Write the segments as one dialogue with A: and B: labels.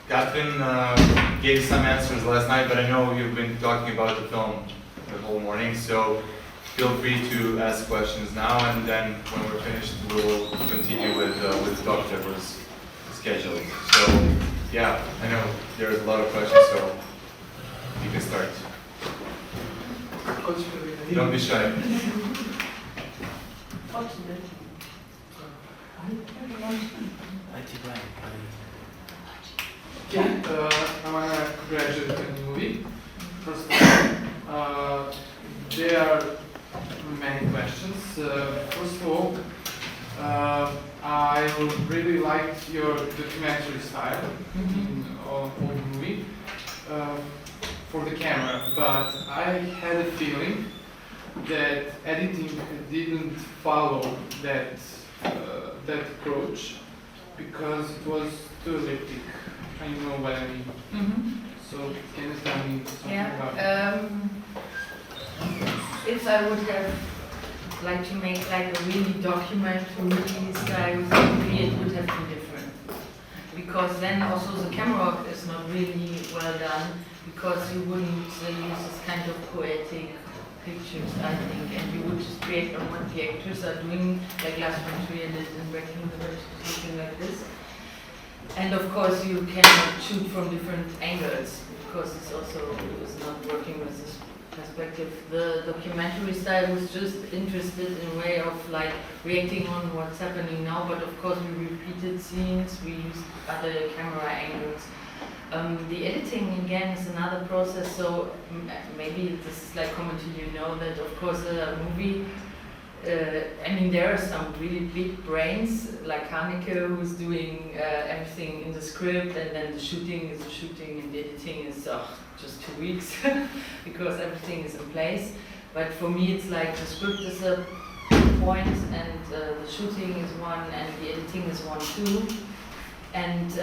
A: Katrin gave some answers last night, but I know you've been talking about the film the whole morning, so feel free to ask questions now, and then when we're finished, we'll continue with the talk that was scheduled. So, yeah, I know there's a lot of questions, so you can start. Don't be shy.
B: Okay, I want to congratulate on the movie. First of all, there are many questions. First of all, I really liked your documentary style in all the movie for the camera, but I had a feeling that editing didn't follow that approach because it was too elliptic. You know what I mean. So can you tell me something about it?
C: If I would have liked to make like a really documentary style movie, it would have been different. Because then also the camera work is not really well done, because you wouldn't use this kind of poetic pictures, I think, and you would just create on what the actors are doing, like last one did in Breaking the Bird, something like this. And of course you cannot shoot from different angles, because it's also not working with this perspective. The documentary style was just interested in a way of like reacting on what's happening now, but of course we repeated scenes, we used other camera angles. The editing again is another process, so maybe this is like common to you know that of course a movie, I mean there are some really big brains like Haneke who's doing everything in the script, and then the shooting is the shooting and the editing is just 2 weeks because everything is in place. But for me it's like the script is a point and the shooting is one and the editing is one too. And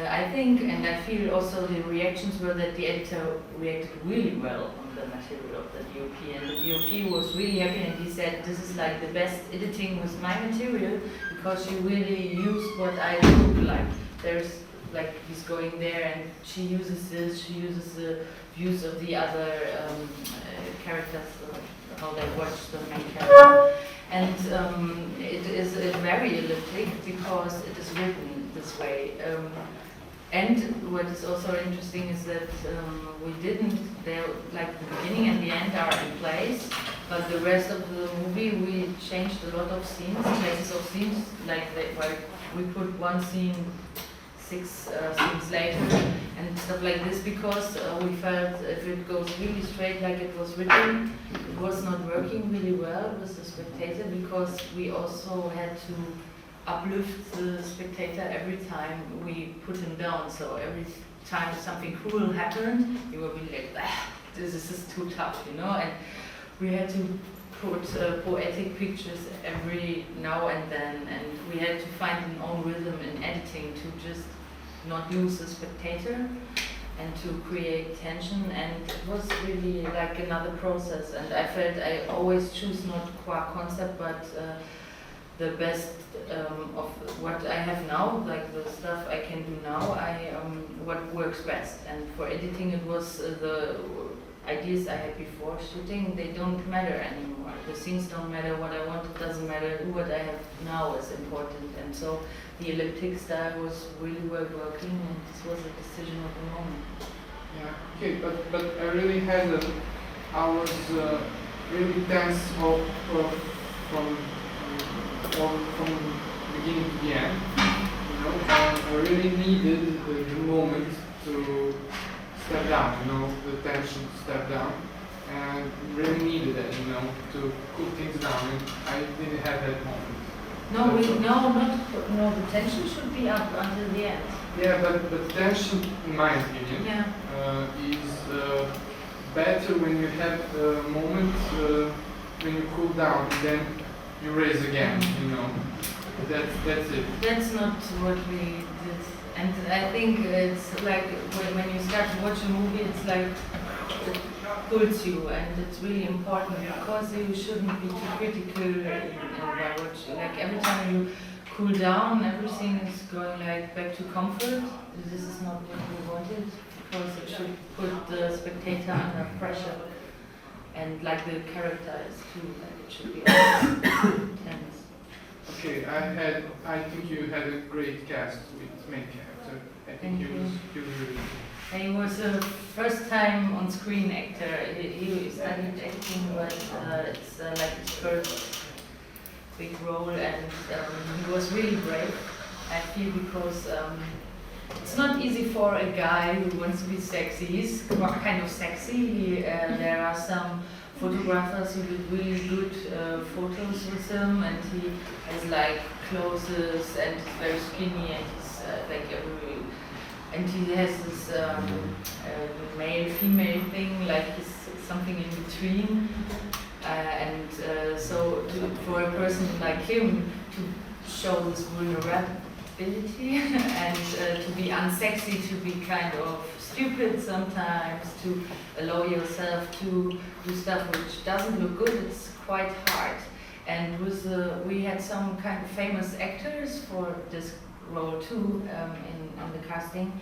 C: I think, and I feel also the reactions were that the editor reacted really well on the material of the DOP, and the DOP was really happy, and he said, this is like the best editing with my material, because you really use what I look like. There's like, he's going there and she uses this, she uses the views of the other characters, how they watch the main character. And it is very elliptic because it is written this way. And what is also interesting is that we didn't, like the beginning and the end are in place, but the rest of the movie we changed a lot of scenes, places of scenes, like we put one scene 6 scenes later and stuff like this, because we felt if it goes really straight like it was written, it was not working really well with the spectator, because we also had to uplift the spectator every time we put him down. So every time something cool happened, he would be like, this is too tough, you know, and we had to put poetic pictures every now and then, and we had to find an own rhythm in editing to just not lose the spectator and to create tension, and it was really like another process. And I felt I always choose not qua concept, but the best of what I have now, like the stuff I can do now, what works best. And for editing, it was the ideas I had before shooting, they don't matter anymore. The scenes don't matter, what I want, it doesn't matter, what I have now is important. And so the elliptic style was really well working, and this was a decision of the moment.
B: Yeah, okay, but I really had I was really tense from beginning to the end, you know, and I really needed the moment to step down, you know, the tension to step down, and really needed it, you know, to cool things down, and I didn't have that moment.
C: No, the tension should be up until the end.
B: Yeah, but tension, in my opinion, is better when you have a moment when you cool down, and then you raise again, you know. That's it.
C: That's not what we did. And I think it's like when you start to watch a movie, it's like it pulls you, and it's really important because you shouldn't be too critical by watching. Like every time you cool down, everything is going like back to comfort. This is not what we wanted, because it should put the spectator under pressure. And like the character is too, like it should be intense.
B: Okay, I think you had a great cast with main character. I think
C: Thank
B: he
C: you.
B: was really.
C: And he was a first time on screen actor. He studied acting, but it's like his first big role, and he was really brave, I feel, because it's not easy for a guy who wants to be sexy. He's kind of sexy. There are some photographers who did really good photos with him, and he has like clothes and he's very skinny, and he's like and he has this male-female thing, like he's something in between. So for a person like him to show this vulnerability and to be unsexy, to be kind of stupid sometimes, to allow yourself to do stuff which doesn't look good, it's quite hard. And we had some kind of famous actors for this role too in the casting,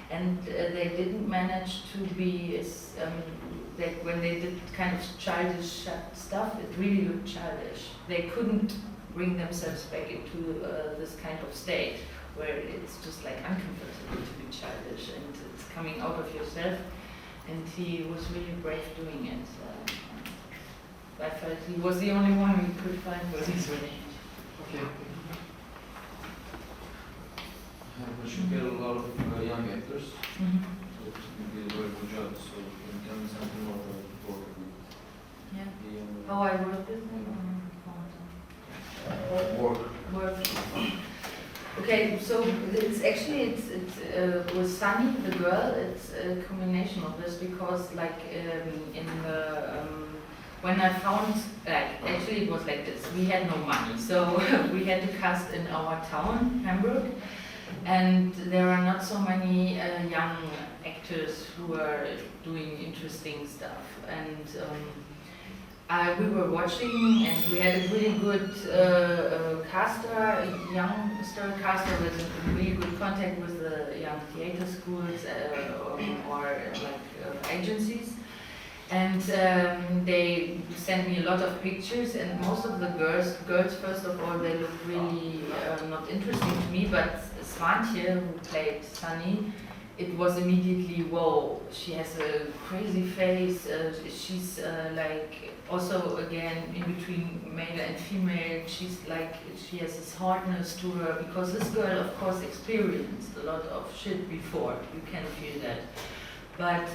C: and they didn't manage to be like when they did kind of childish stuff, it really looked childish. They couldn't bring themselves back into this kind of state where it's just like uncomfortable to be childish and it's coming out of yourself. And he was really brave doing it. I felt he was the only one we could find for this range.
B: Okay.
D: But you get a lot of young actors,
C: Mm-hmm.
D: so you did a very good job. So can you tell me something more about the work with
C: Yeah.
D: the young
C: How I worked with them? Work. Okay, so it's actually with Sunny, the girl, it's a combination of this, because like in the when I found, like actually it was like this, we had no money, so we had to cast in our town, Hamburg, and there are not so many young actors who are doing interesting stuff, and we were watching, and we had a really good caster, a youngster caster with really good contact with the young theater schools or like agencies. And they sent me a lot of pictures, and most of the girls first of all, they look really not interesting to me, but Svantje, who played Sunny, it was immediately, whoa, she has a crazy face, she's like, also again, in between male and female, she's like, she has this hardness to her, because this girl, of course, experienced a lot of shit before, you can feel that. But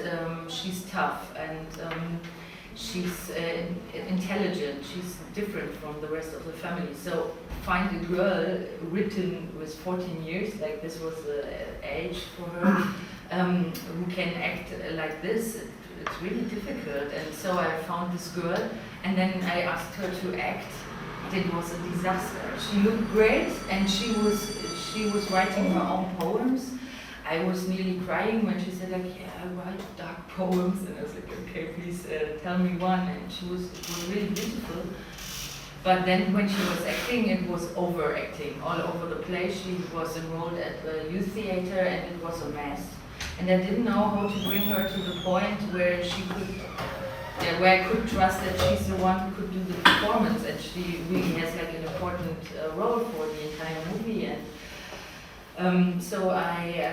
C: she's tough, and she's intelligent, she's different from the rest of the family. So find a girl written with 14 years, like this was the age for her, who can act like this, it's really difficult. And so I found this girl, and then I asked her to act. It was a disaster. She looked great, and she was writing her own poems. I was nearly crying when she said like, yeah, I write dark poems, and I was like, okay, please tell me one. And it was really beautiful. But then when she was acting, it was overacting all over the place. She was enrolled at the youth theater, and it was a mess. And I didn't know how to bring her to the point where she could, where I could trust that she's the one who could do the performance, and she really has like an important role for the entire movie. And so I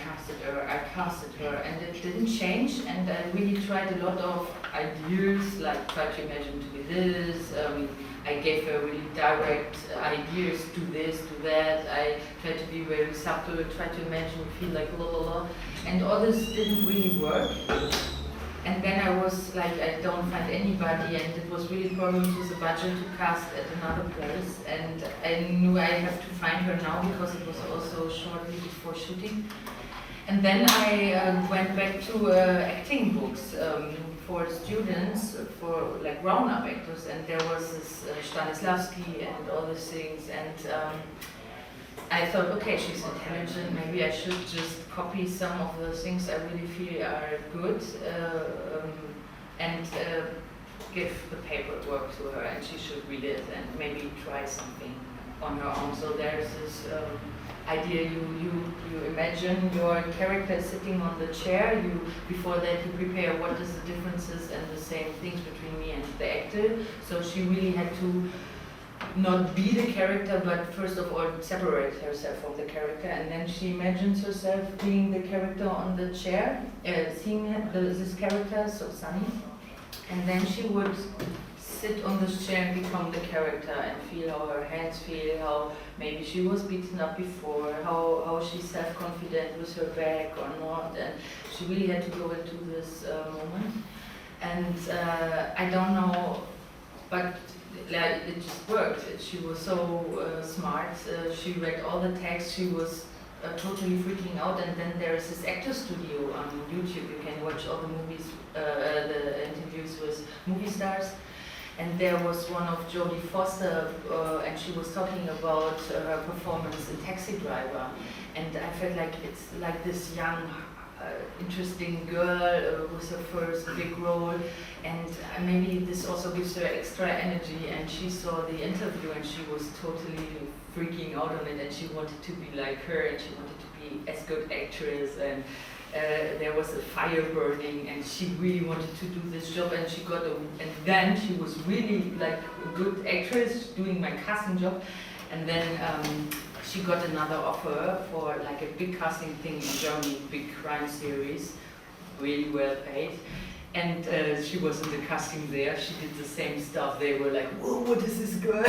C: casted her, and it didn't change, and I really tried a lot of ideas, like try to imagine to be this, I gave her really direct ideas, do this, do that, I tried to be very subtle, try to imagine, feel like blah blah blah, and all this didn't really work. And then I was like, I don't find anybody, and it was really problems with the budget to cast at another place, and I knew I have to find her now because it was also shortly before shooting. And then I went back to acting books for students, for like grown-up actors, and there was this Stanislavski and all these things, and I thought, okay, she's intelligent, maybe I should just copy some of the things I really feel are good, and give the paperwork to her, and she should read it and maybe try something on her own. So there's this idea you imagine your character sitting on the chair. You before that you prepare what is the differences and the same things between me and the actor. So she really had to not be the character, but first of all separate herself from the character, and then she imagines herself being the character on the chair, seeing this character, so Sunny, and then she would sit on this chair and become the character and feel how her hands feel, how maybe she was beaten up before, how she's self-confident with her back or not, and she really had to go into this moment. And I don't know, but like, it just worked. She was so smart. She read all the text. She was totally freaking out. And then there is this actor studio on YouTube. You can watch all the movies, the interviews with movie stars. And there was one of Jodie Foster, and she was talking about her performance in Taxi Driver. And I felt like it's like this young, interesting girl with her first big role, and maybe this also gives her extra energy. And she saw the interview and she was totally freaking out on it, and she wanted to be like her, and she wanted to be as good actress, and there was a fire burning, and she really wanted to do this job, and she got and then she was really like a good actress doing my casting job, and then she got another offer for like a big casting thing in Germany, big crime series, really well paid. And she was in the casting there. She did the same stuff. They were like, "Whoa, what is this girl?"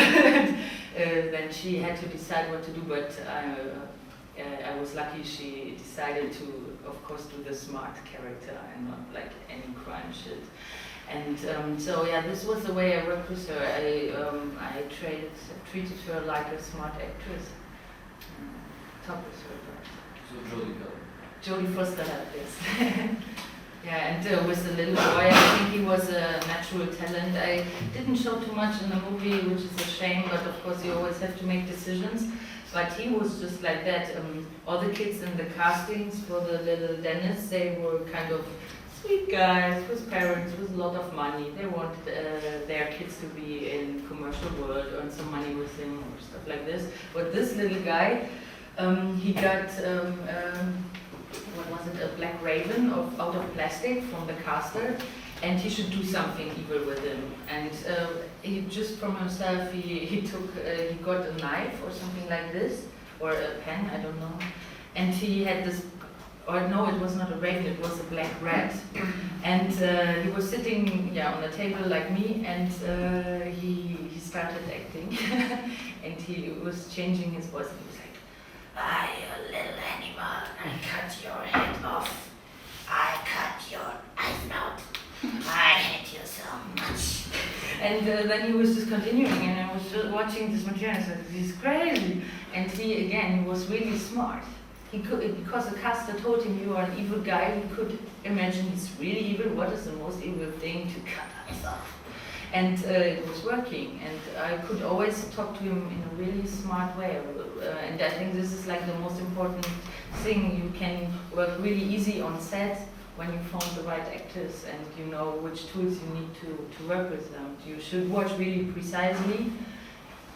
C: Then she had to decide what to do. But I was lucky. She decided to, of course, do the smart character and not like any crime shit. And so yeah, this was the way I worked with her. I treated her like a smart actress. Talk with her about.
D: So Jodie
C: Jodie Foster had this. Yeah, and with the little boy, I think he was a natural talent. I didn't show too much in the movie, which is a shame, but of course you always have to make decisions. But he was just like that. All the kids in the castings for the little Dennis, they were kind of sweet guys with parents with a lot of money. They wanted their kids to be in commercial world, earn some money with him or stuff like this. But this little guy, he got what was it, a black raven out of plastic from the caster, and he should do something evil with him. And he just from himself, he got a knife or something like this, or a pen, I don't know. And he had this, or no, it was not a raven, it was a black rat. And he was sitting on the table like me, and he started acting, and he was changing his voice. And he was like, "Ah, you little animal, I cut your head off. I cut your eyes out. I hate you so much." And then he was just continuing, and I was just watching this material, and I said, "He's crazy." And he was really smart. He could, because the caster told him, "You are an evil guy," he could imagine he's really evil. What is the most evil thing? To cut eyes off. And it was working, and I could always talk to him in a really smart way. And I think this is like the most important thing. You can work really easy on set when you find the right actors and you know which tools you need to work with them. You should watch really precisely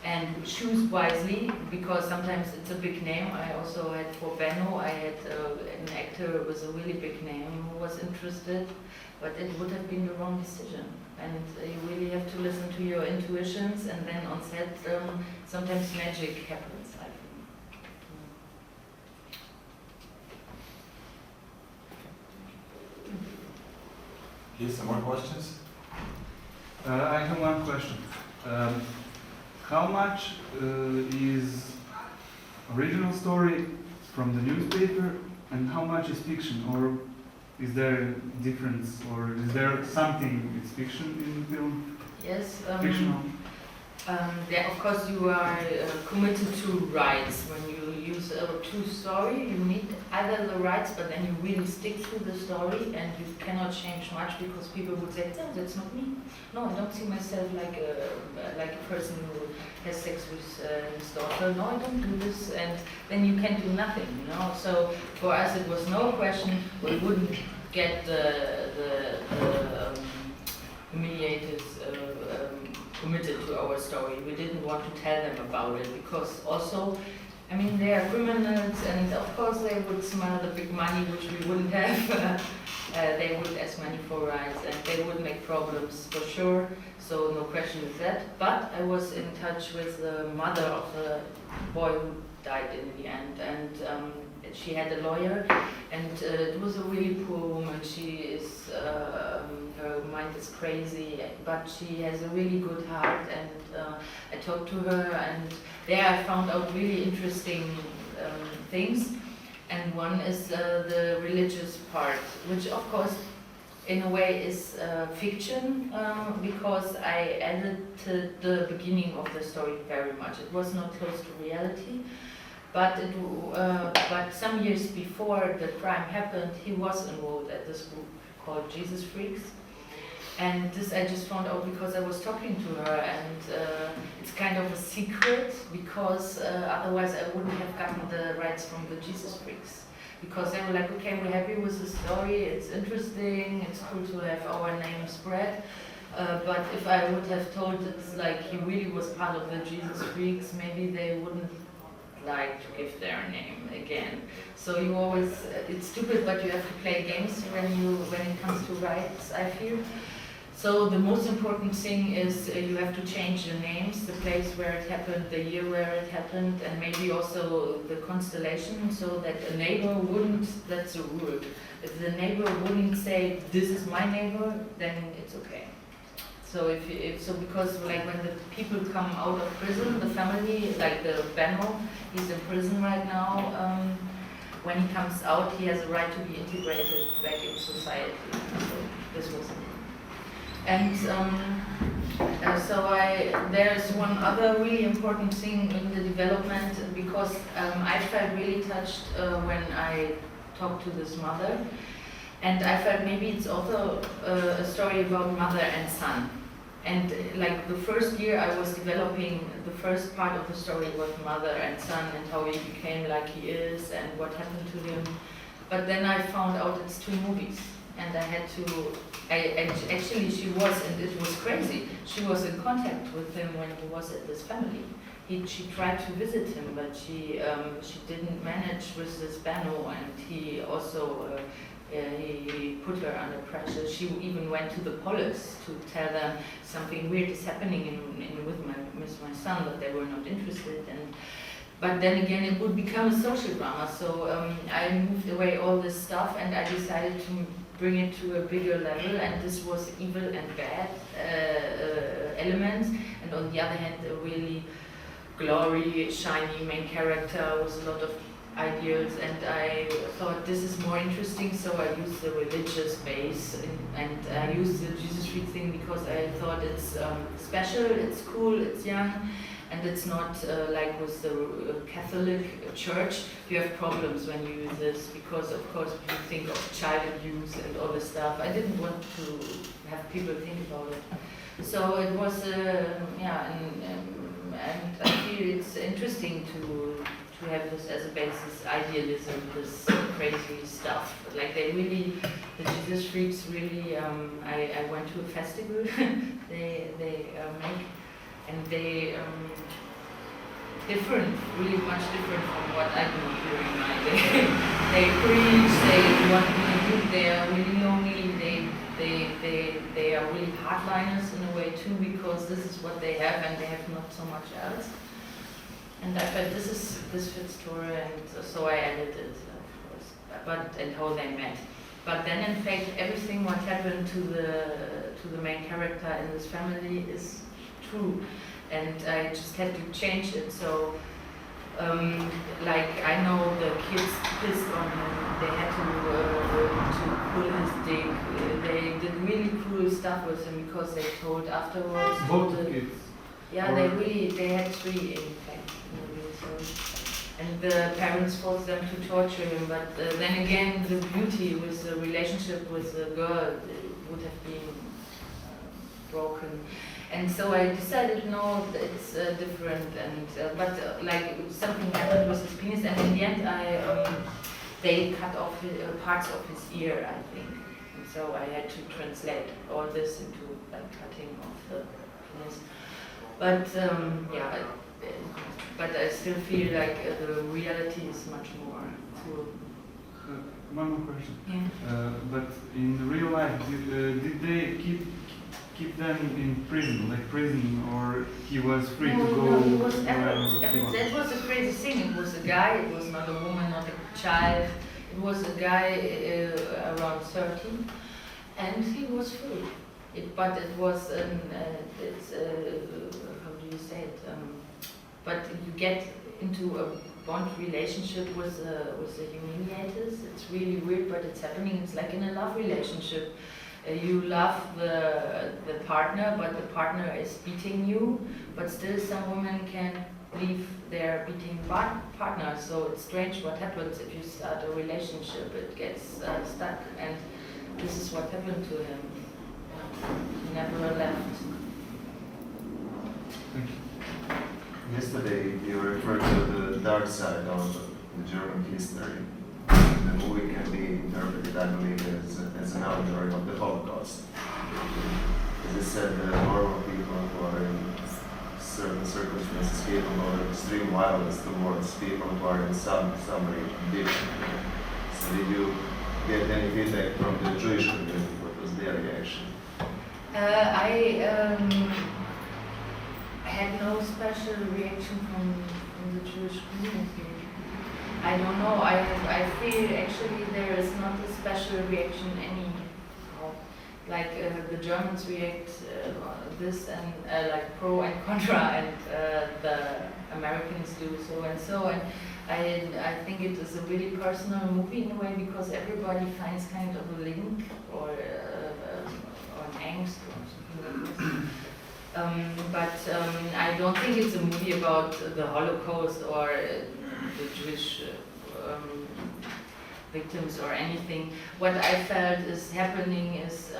C: and choose wisely, because sometimes it's a big name. I also had for Benno, I had an actor with a really big name who was interested, but it would have been the wrong decision. And you really have to listen to your intuitions, and then on set, sometimes magic happens, I think.
A: Yes, some more questions?
E: I have one question. How much is original story from the newspaper and how much is fiction? Or is there a difference? Or is there something it's fiction in the film?
C: Yes.
E: Fictional?
C: Yeah, of course you are committed to rights. When you use a true story, you need either the rights, but then you really stick to the story, and you cannot change much, because people would say, "No, that's not me. No, I don't see myself like a person who has sex with his daughter. No, I don't do this," and then you can do nothing, you know. So for us, it was no question. We wouldn't get the humiliated committed to our story. We didn't want to tell them about it because also, I mean, they are criminals, and of course they would smell the big money, which we wouldn't have. They would ask money for rights, and they would make problems for sure. So no question with that. But I was in touch with the mother of the boy who died in the end, and she had a lawyer, and it was a really poor woman. She is, her mind is crazy, but she has a really good heart, and I talked to her, and there I found out really interesting things, and one is the religious part, which of course in a way is fiction, because I edited the beginning of the story very much. It was not close to reality. But some years before the crime happened, he was enrolled at this group called Jesus Freaks. And this I just found out because I was talking to her, and it's kind of a secret, because otherwise I wouldn't have gotten the rights from the Jesus Freaks. Because they were like, okay, we're happy with the story, it's interesting, it's cool to have our name spread. But if I would have told it's like he really was part of the Jesus Freaks, maybe they wouldn't like to give their name again. So you always, it's stupid, but you have to play games when it comes to rights, I feel. So the most important thing is you have to change the names, the place where it happened, the year where it happened, and maybe also the constellation, so that a neighbor wouldn't, that's a rule. If the neighbor wouldn't say, this is my neighbor, then it's okay. So because like when the people come out of prison, the family, like the Benno, he's in prison right now. When he comes out, he has a right to be integrated back in society. So this was it. And there's one other really important thing in the development, because I felt really touched when I talked to this mother, and I felt maybe it's also a story about mother and son. And like the first year I was developing the first part of the story was mother and son, and how he became like he is and what happened to him. But then I found out it's 2 movies, and I had to, actually she was, and it was crazy, she was in contact with him when he was at this family. She tried to visit him, but she didn't manage with this Benno, and he also he put her under pressure. She even went to the police to tell them something weird is happening with my son, but they were not interested. But then again, it would become a social drama. So I moved away all this stuff, and I decided to bring it to a bigger level. And this was evil and bad elements, and on the other hand, a really glory, shiny main character with a lot of ideals, and I thought this is more interesting, so I used the religious base, and I used the Jesus Freak thing because I thought it's special, it's cool, it's young, and it's not like with the Catholic Church. You have problems when you use this, because of course you think of child abuse and all this stuff. I didn't want to have people think about it. So it was, and I feel it's interesting to have this as a basis, idealism, this crazy stuff. Like they really, the Jesus Freaks really, I went to a festival they make, and they, different, really much different from what I do during my day. They preach, they want to be good, they are really lonely, they are really hardliners in a way too, because this is what they have and they have not so much else. And I felt this fits Torah, and so I edited it, of course, and how they met. But then in fact everything what happened to the main character in this family is true, and I just had to change it. So like I know the kids pissed on him, they had to pull his dick, they did really cruel stuff with him because they told afterwards.
E: Both the kids?
C: Yeah, they had 3 in fact. And the parents forced them to torture him, but then again the beauty with the relationship with the girl would have been broken. And so I decided, no, it's different, and like something happened with his penis, and in the end they cut off parts of his ear, I think. And so I had to translate all this into like cutting off the penis. But yeah, but I still feel like the reality is much more full.
E: One more question.
C: Yeah.
E: But in real life, did they keep them in prison, like prison, or he was free to go?
C: No, he was
E: wherever he wanted?
C: that was a crazy thing. It was a guy. It was not a woman, not a child. It was a guy around 30, and he was free. But it was it's how do you say it? But you get into a bond relationship with the humiliators. It's really weird, but it's happening. It's like in a love relationship. You love the partner, but the partner is beating you. But still, some women can leave their beating partner. So it's strange what happens if you start a relationship. It gets stuck, and this is what happened to him. He never left.
E: Thank you.
F: Yesterday you referred to the dark side of the German history. The movie can be interpreted, I believe, as an allegory of the Holocaust. As I said, the normal people who are in certain circumstances capable of extreme violence towards people who are in summary addiction. So did you get any feedback from the Jewish community? What was their reaction?
C: I had no special reaction from the Jewish community. I don't know. I feel actually there is not a special reaction anyhow. Like the Germans react this and like pro and contra, and the Americans do so and so. And I think it is a really personal movie in a way, because everybody finds kind of a link or an angst or something like this. But I don't think it's a movie about the Holocaust or the Jewish victims or anything. What I felt is happening is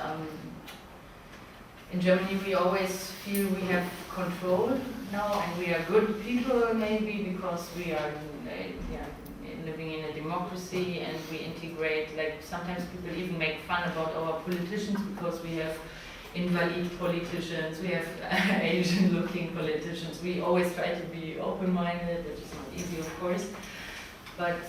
C: in Germany we always feel we have control now, and we are good people maybe because we are living in a democracy, and we integrate, like sometimes people even make fun about our politicians because we have invalid politicians, we have Asian looking politicians. We always try to be open-minded, which is not easy of course. But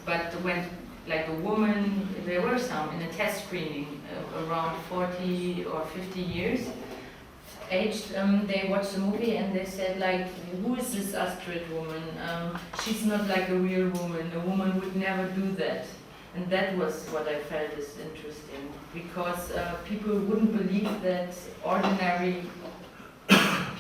C: but when like a woman, there were some in a test screening around 40 or 50 years aged, they watched the movie and they said like, who is this Astrid woman? She's not like a real woman. A woman would never do that. And that was what I felt is interesting, because people wouldn't believe that ordinary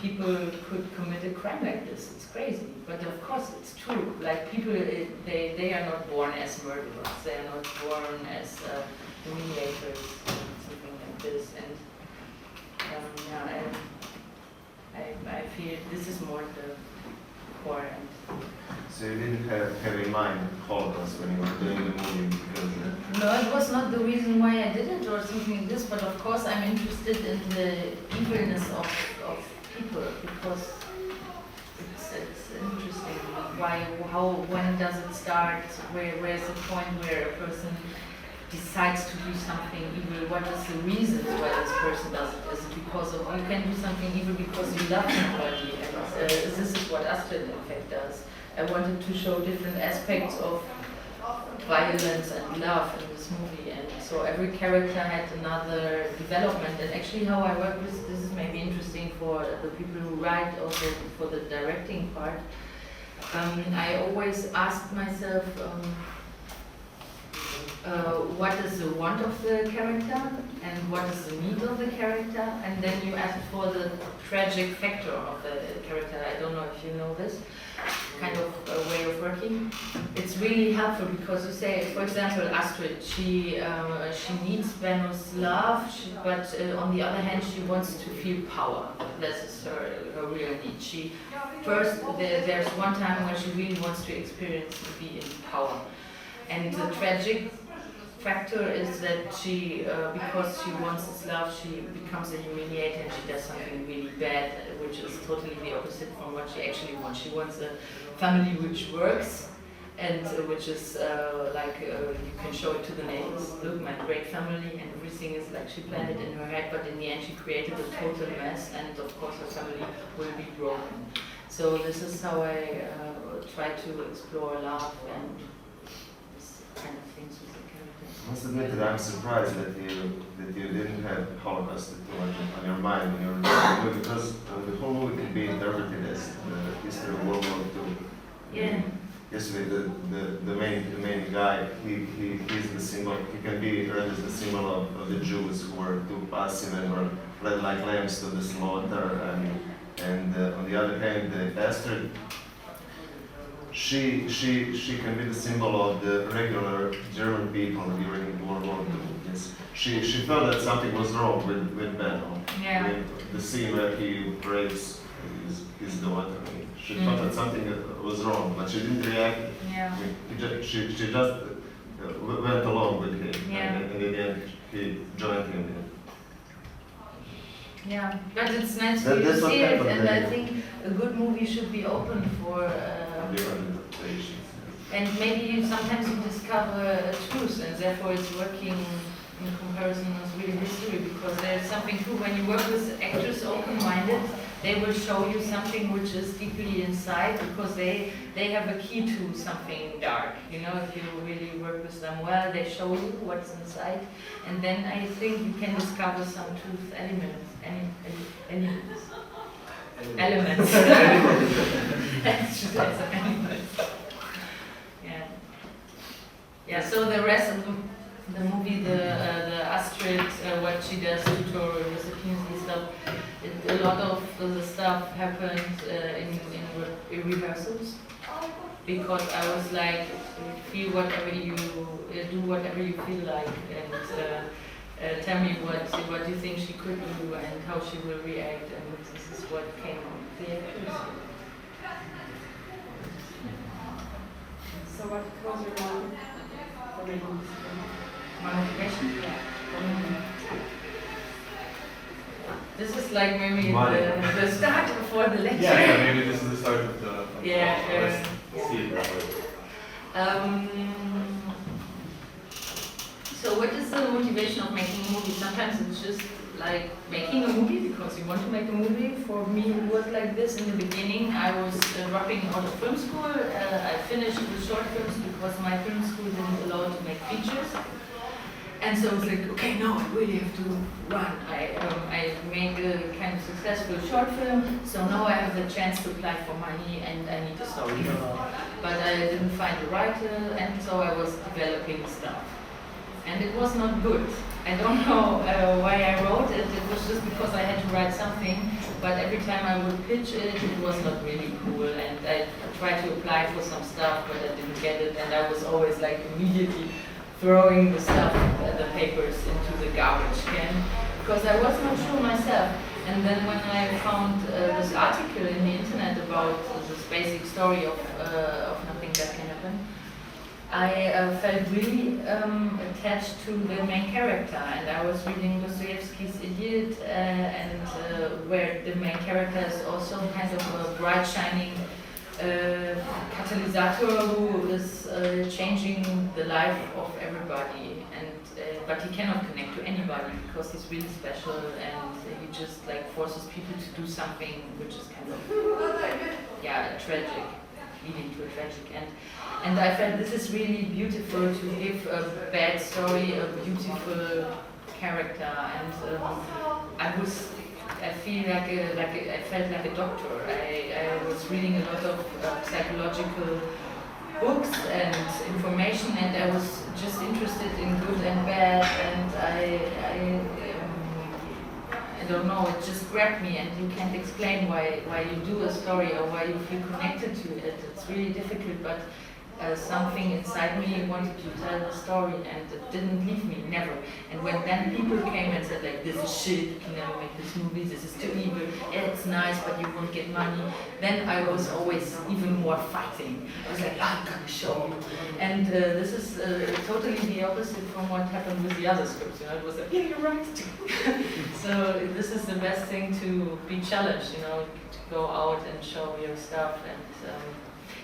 C: people could commit a crime like this. It's crazy, but of course it's true. Like people, they are not born as murderers. They are not born as humiliators, something like this. And I feel this is more the core.
F: So you didn't have in mind Holocaust when you were doing the movie, because
C: No, it was not the reason why I did it or something like this, but of course I'm interested in the evilness of people, because it's interesting. Why, how, when does it start? Where's the point where a person decides to do something evil? What is the reason why this person does it? Is it because of, you can do something evil because you love somebody? And this is what Astrid in fact does. I wanted to show different aspects of violence and love in this movie, and so every character had another development. And actually how I work with this is maybe interesting for the people who write, also for the directing part. I always ask myself, what is the want of the character and what is the need of the character, and then you ask for the tragic factor of the character. I don't know if you know this kind of way of working. It's really helpful because you say, for example, Astrid, she needs Benno's love, but on the other hand, she wants to feel power. This is her real need. There's one time when she really wants to experience to be in power. And the tragic factor is that she, because she wants this love, she becomes a humiliator and she does something really bad, which is totally the opposite from what she actually wants. She wants a family which works, and which is you can show it to the neighbors. Look, my great family, and everything is like she planned it in her head, but in the end she created a total mess, and of course her family will be broken. So this is how I try to explore love and this kind of things with the characters.
F: I must admit that I'm surprised that you didn't have Holocaust too much on your mind when you were writing the movie, because the whole movie can be interpreted as the history of World War II.
C: Yeah.
F: Yesterday, the main guy, he's the symbol. He can be read as the symbol of the Jews who were too passive and were led like lambs to the slaughter. And on the other hand, Esther, she can be the symbol of the regular German people during World War II. Yes. She felt that something was wrong with Benno.
C: Yeah.
F: With the scene where he breaks his daughter. She thought that something was wrong, but she didn't react.
C: Yeah.
F: She just went along with him,
C: Yeah.
F: and in the end he joined him.
C: Yeah, but it's nice
F: That-
C: for you
F: that's
C: to
F: what
C: see it,
F: happened
C: and I
F: then.
C: think a good movie should be open for,
F: Different interpretations.
C: and maybe sometimes you discover a truth, and therefore it's working in comparison with real history, because there's something true. When you work with actors open-minded, they will show you something which is deeply inside, because they have a key to something dark. You know, if you really work with them well, they show you what's inside, and then I think you can discover some truth elements. Elements. Elements. Yeah. Yeah. So the rest of the movie, the Astrid, what she does, tutorial recipes and stuff. A lot of the stuff happened in rehearsals, because I was like, feel whatever you do, whatever you feel like, and tell me what you think she could do and how she will react, and this is what came on the actors.
G: So what was your
C: My motivation? This is like maybe the start before the lecture.
A: Yeah, maybe this is the start of the.
C: Yeah,
A: Let's see it that way.
C: So what is the motivation of making a movie? Sometimes it's just like making a movie because you want to make a movie. For me, it was like this in the beginning. I was dropping out of film school. I finished with short films because my film school didn't allow to make features. And so I was like, okay, no, I really have to run. I made a kind of successful short film, so now I have the chance to apply for money and I need a story. But I didn't find a writer, and so I was developing stuff. And it was not good. I don't know why I wrote it. It was just because I had to write something, but every time I would pitch it, it was not really cool. And I tried to apply for some stuff, but I didn't get it. And I was always like immediately throwing the stuff, the papers into the garbage can, because I was not sure myself. And then when I found this article in the internet about this basic story of nothing that can happen, I felt really attached to the main character, and I was reading Dostoevsky's Idiot, and where the main character is also kind of a bright, shining catalysator who is changing the life of everybody, and but he cannot connect to anybody because he's really special, and he just like forces people to do something which is kind of tragic, leading to a tragic end. And I felt this is really beautiful to give a bad story a beautiful character, and I felt like a doctor. I was reading a lot of psychological books and information, and I was just interested in good and bad, and I don't know, it just grabbed me, and you can't explain why you do a story or why you feel connected to it. It's really difficult, but something inside me wanted to tell the story, and it didn't leave me, never. And when then people came and said like, this is shit, you can never make this movie, this is too evil, it's nice but you won't get money, then I was always even more fighting. I was like, I'm gonna show you. And this is totally the opposite from what happened with the other scripts. You know, it was like, yeah, you're right. So this is the best thing, to be challenged, you know, to go out and show your stuff, and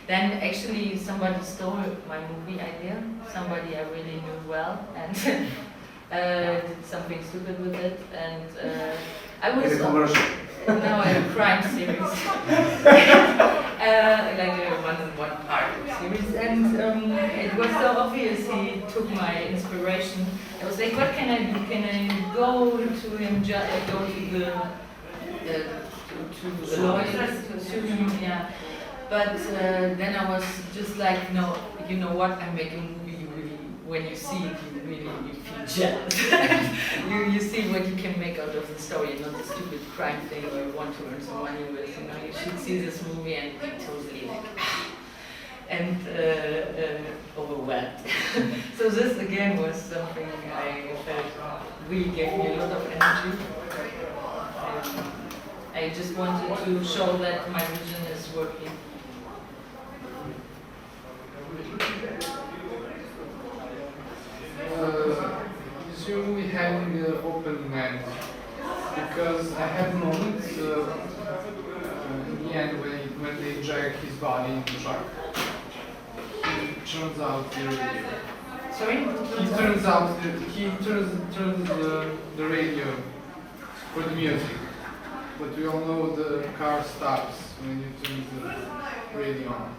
C: Then actually somebody stole my movie idea, somebody I really knew well, and did something stupid with it, and I was
G: In a commercial.
C: no, a crime series, like a one part series, and it was so obvious he took my inspiration. I was like, what can I do? Can I go to him, go to the lawyers, to sue him? Yeah. But then I was just like, no, you know what? I'm making a movie. You really, when you see it, you feel jealous. you see what you can make out of the story, not the stupid crime thing you want to earn some money with. You know, you should see this movie and be totally like, and overwhelmed. So this again was something I felt really gave me a lot of energy. I just wanted to show that my vision is working.
B: Is your movie having an open end? Because I had moments in the end when they drag his body in the truck. He turns out the radio.
C: Sorry?
B: He turns the radio for the music. But we all know the car stops when you turn the radio on.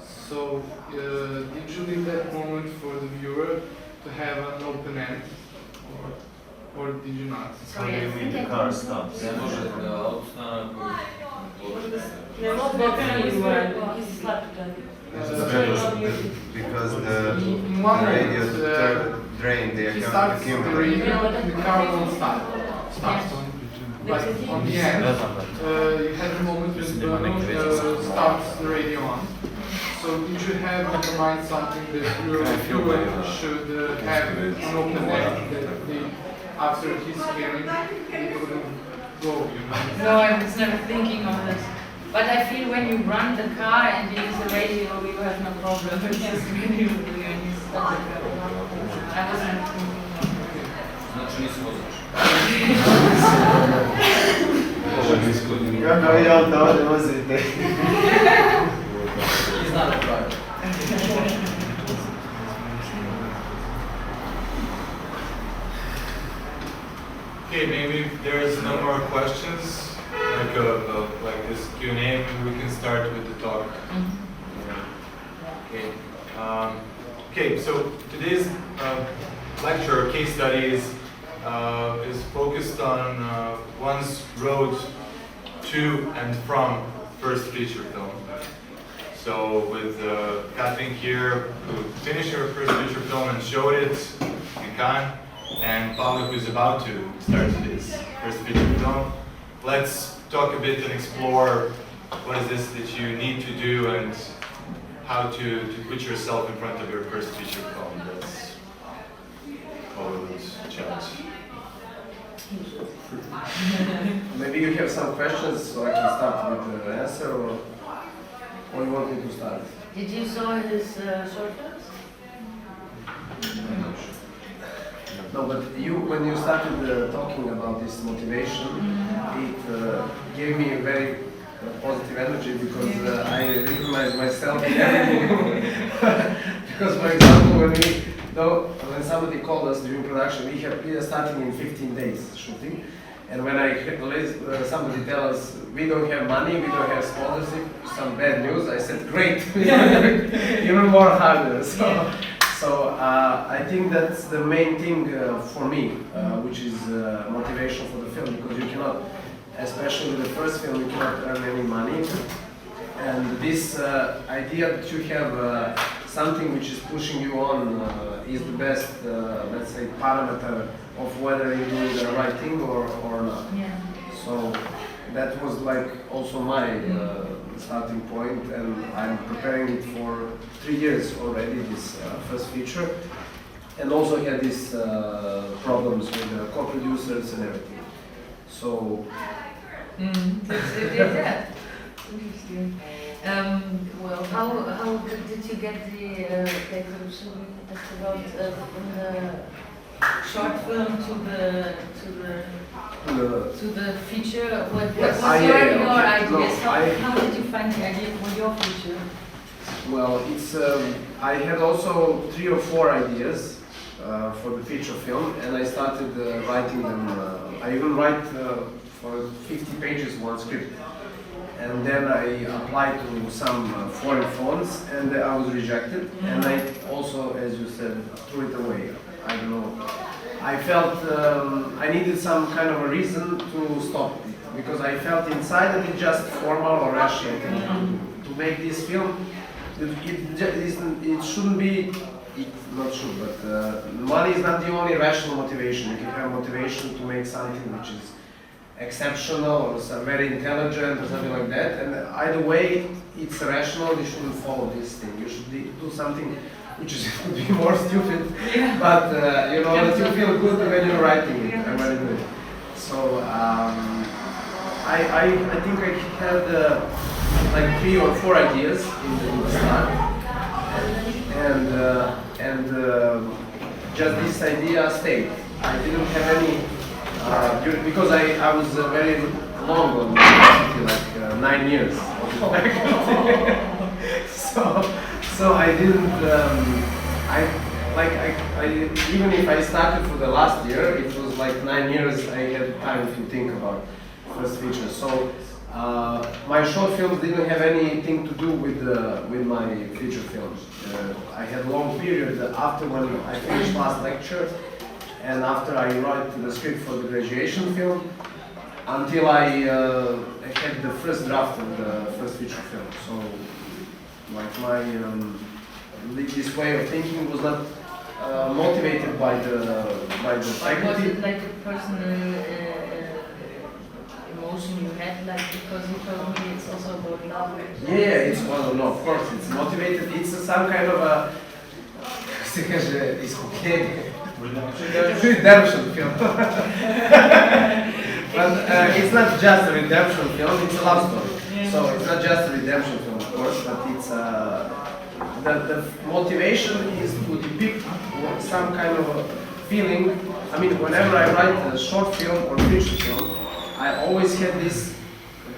B: So did you leave that moment for the viewer to have an open end, or did you not?
F: How do you mean the car stops?
D: Не може да остана
C: Не мога да
F: Because the
B: In one
F: radio
B: moment,
F: drain the
B: he starts the
F: accumulator.
B: radio, and the car won't stops. But on the end, you had a moment when Bruno starts the radio on. So did you have in your mind something that your viewer should have an open end, that after his hearing he couldn't go, you know?
C: No, I was never thinking of this. But I feel when you run the car and you use the radio, you have no problem. It's just when you stop the car. I wasn't thinking of it.
D: Значи не се возваш.
F: Kako vi ovdje ovdje vozite?
D: И знам да прави.
A: Okay, maybe if there's no more questions, like this Q&A, maybe we can start with the talk. Okay. Okay, so today's lecture, case study, is focused on one's road to and from first feature film. So with Katrin here, who finished her first feature film and showed it in Cannes, and Pablo, who's about to start his first feature film, let's talk a bit and explore what is this that you need to do and how to put yourself in front of your first feature film. That's always a challenge.
G: Maybe you have some questions so I can start with the answer, or you want me to start?
C: Did you saw his short films?
G: No, but when you started talking about this motivation, it gave me a very positive energy because I recognize myself in everything. Because, for example, when somebody called us during production, we are starting in 15 days shooting, and when I heard somebody tell us we don't have money, we don't have sponsorship, some bad news, I said great, even more harder. So I think that's the main thing for me, which is motivation for the film, because you cannot, especially with the first film, you cannot earn any money. And this idea that you have something which is pushing you on is the best, let's say, parameter of whether you do the right thing or not.
C: Yeah.
G: So that was like also my starting point, and I'm preparing it for 3 years already, this first feature, and also had these problems with the co-producers and everything. So
C: Yeah. Interesting. Well, how did you get the about from the short film to the feature? What was your idea?
G: No,
C: How did you find the idea for your feature?
G: Well, it's I had also 3 or 4 ideas for the feature film, and I started writing them. I even write for 50 pages one script, and then I applied to some foreign fonts, and I was rejected. And I also, as you said, threw it away. I don't know. I felt I needed some kind of a reason to stop it, because I felt inside that it's just formal or rational thing to make this film. It shouldn't be, not should, but money is not the only rational motivation. You can have motivation to make something which is exceptional or very intelligent or something like that. And either way, it's rational. You shouldn't follow this thing. You should do something which is could be more stupid, but you know that you feel good when you're writing it and when you do it. So I think I had like 3 or 4 ideas in the start, and just this idea stayed. I didn't have any because I was very long on university, like 9 years. So I didn't. Even if I started for the last year, it was like 9 years. I had time to think about first feature. So my short films didn't have anything to do with my feature films. I had a long period after when I finished last lecture, and after I wrote the script for the graduation film, until I had the first draft of the first feature film. So, like my this way of thinking was not motivated by the
C: Was
G: faculty.
C: it like a personal emotion you had, like, because you told me it's also about love?
G: Yeah, it's well, no, of course, it's motivated. It's some kind of a redemption film. But it's not just a redemption film; it's a love story. So it's not just a redemption film, of course, but it's the motivation is to depict some kind of a feeling. I mean, whenever I write a short film or feature film, I always had this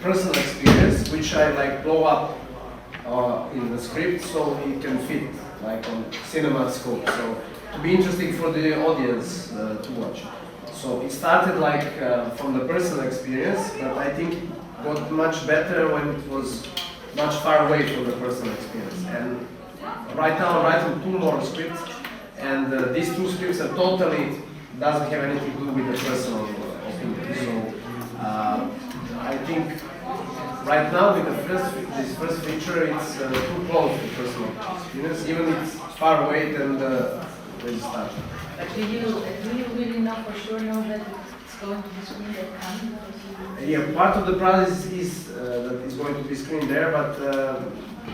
G: personal experience which I like blow up in the script so it can fit like on cinema scope. So to be interesting for the audience to watch. So it started like from the personal experience, but I think it got much better when it was much far away from the personal experience. And right now I'm writing 2 more scripts, and these 2 scripts are totally doesn't have anything to do with the personal opinion. So I think right now with this first feature, it's too close to personal experience, even it's far away than the start.
C: But do you really know for sure know that it's going to be screened at Cannes?
G: Yeah, part of the process is that it's going to be screened there, but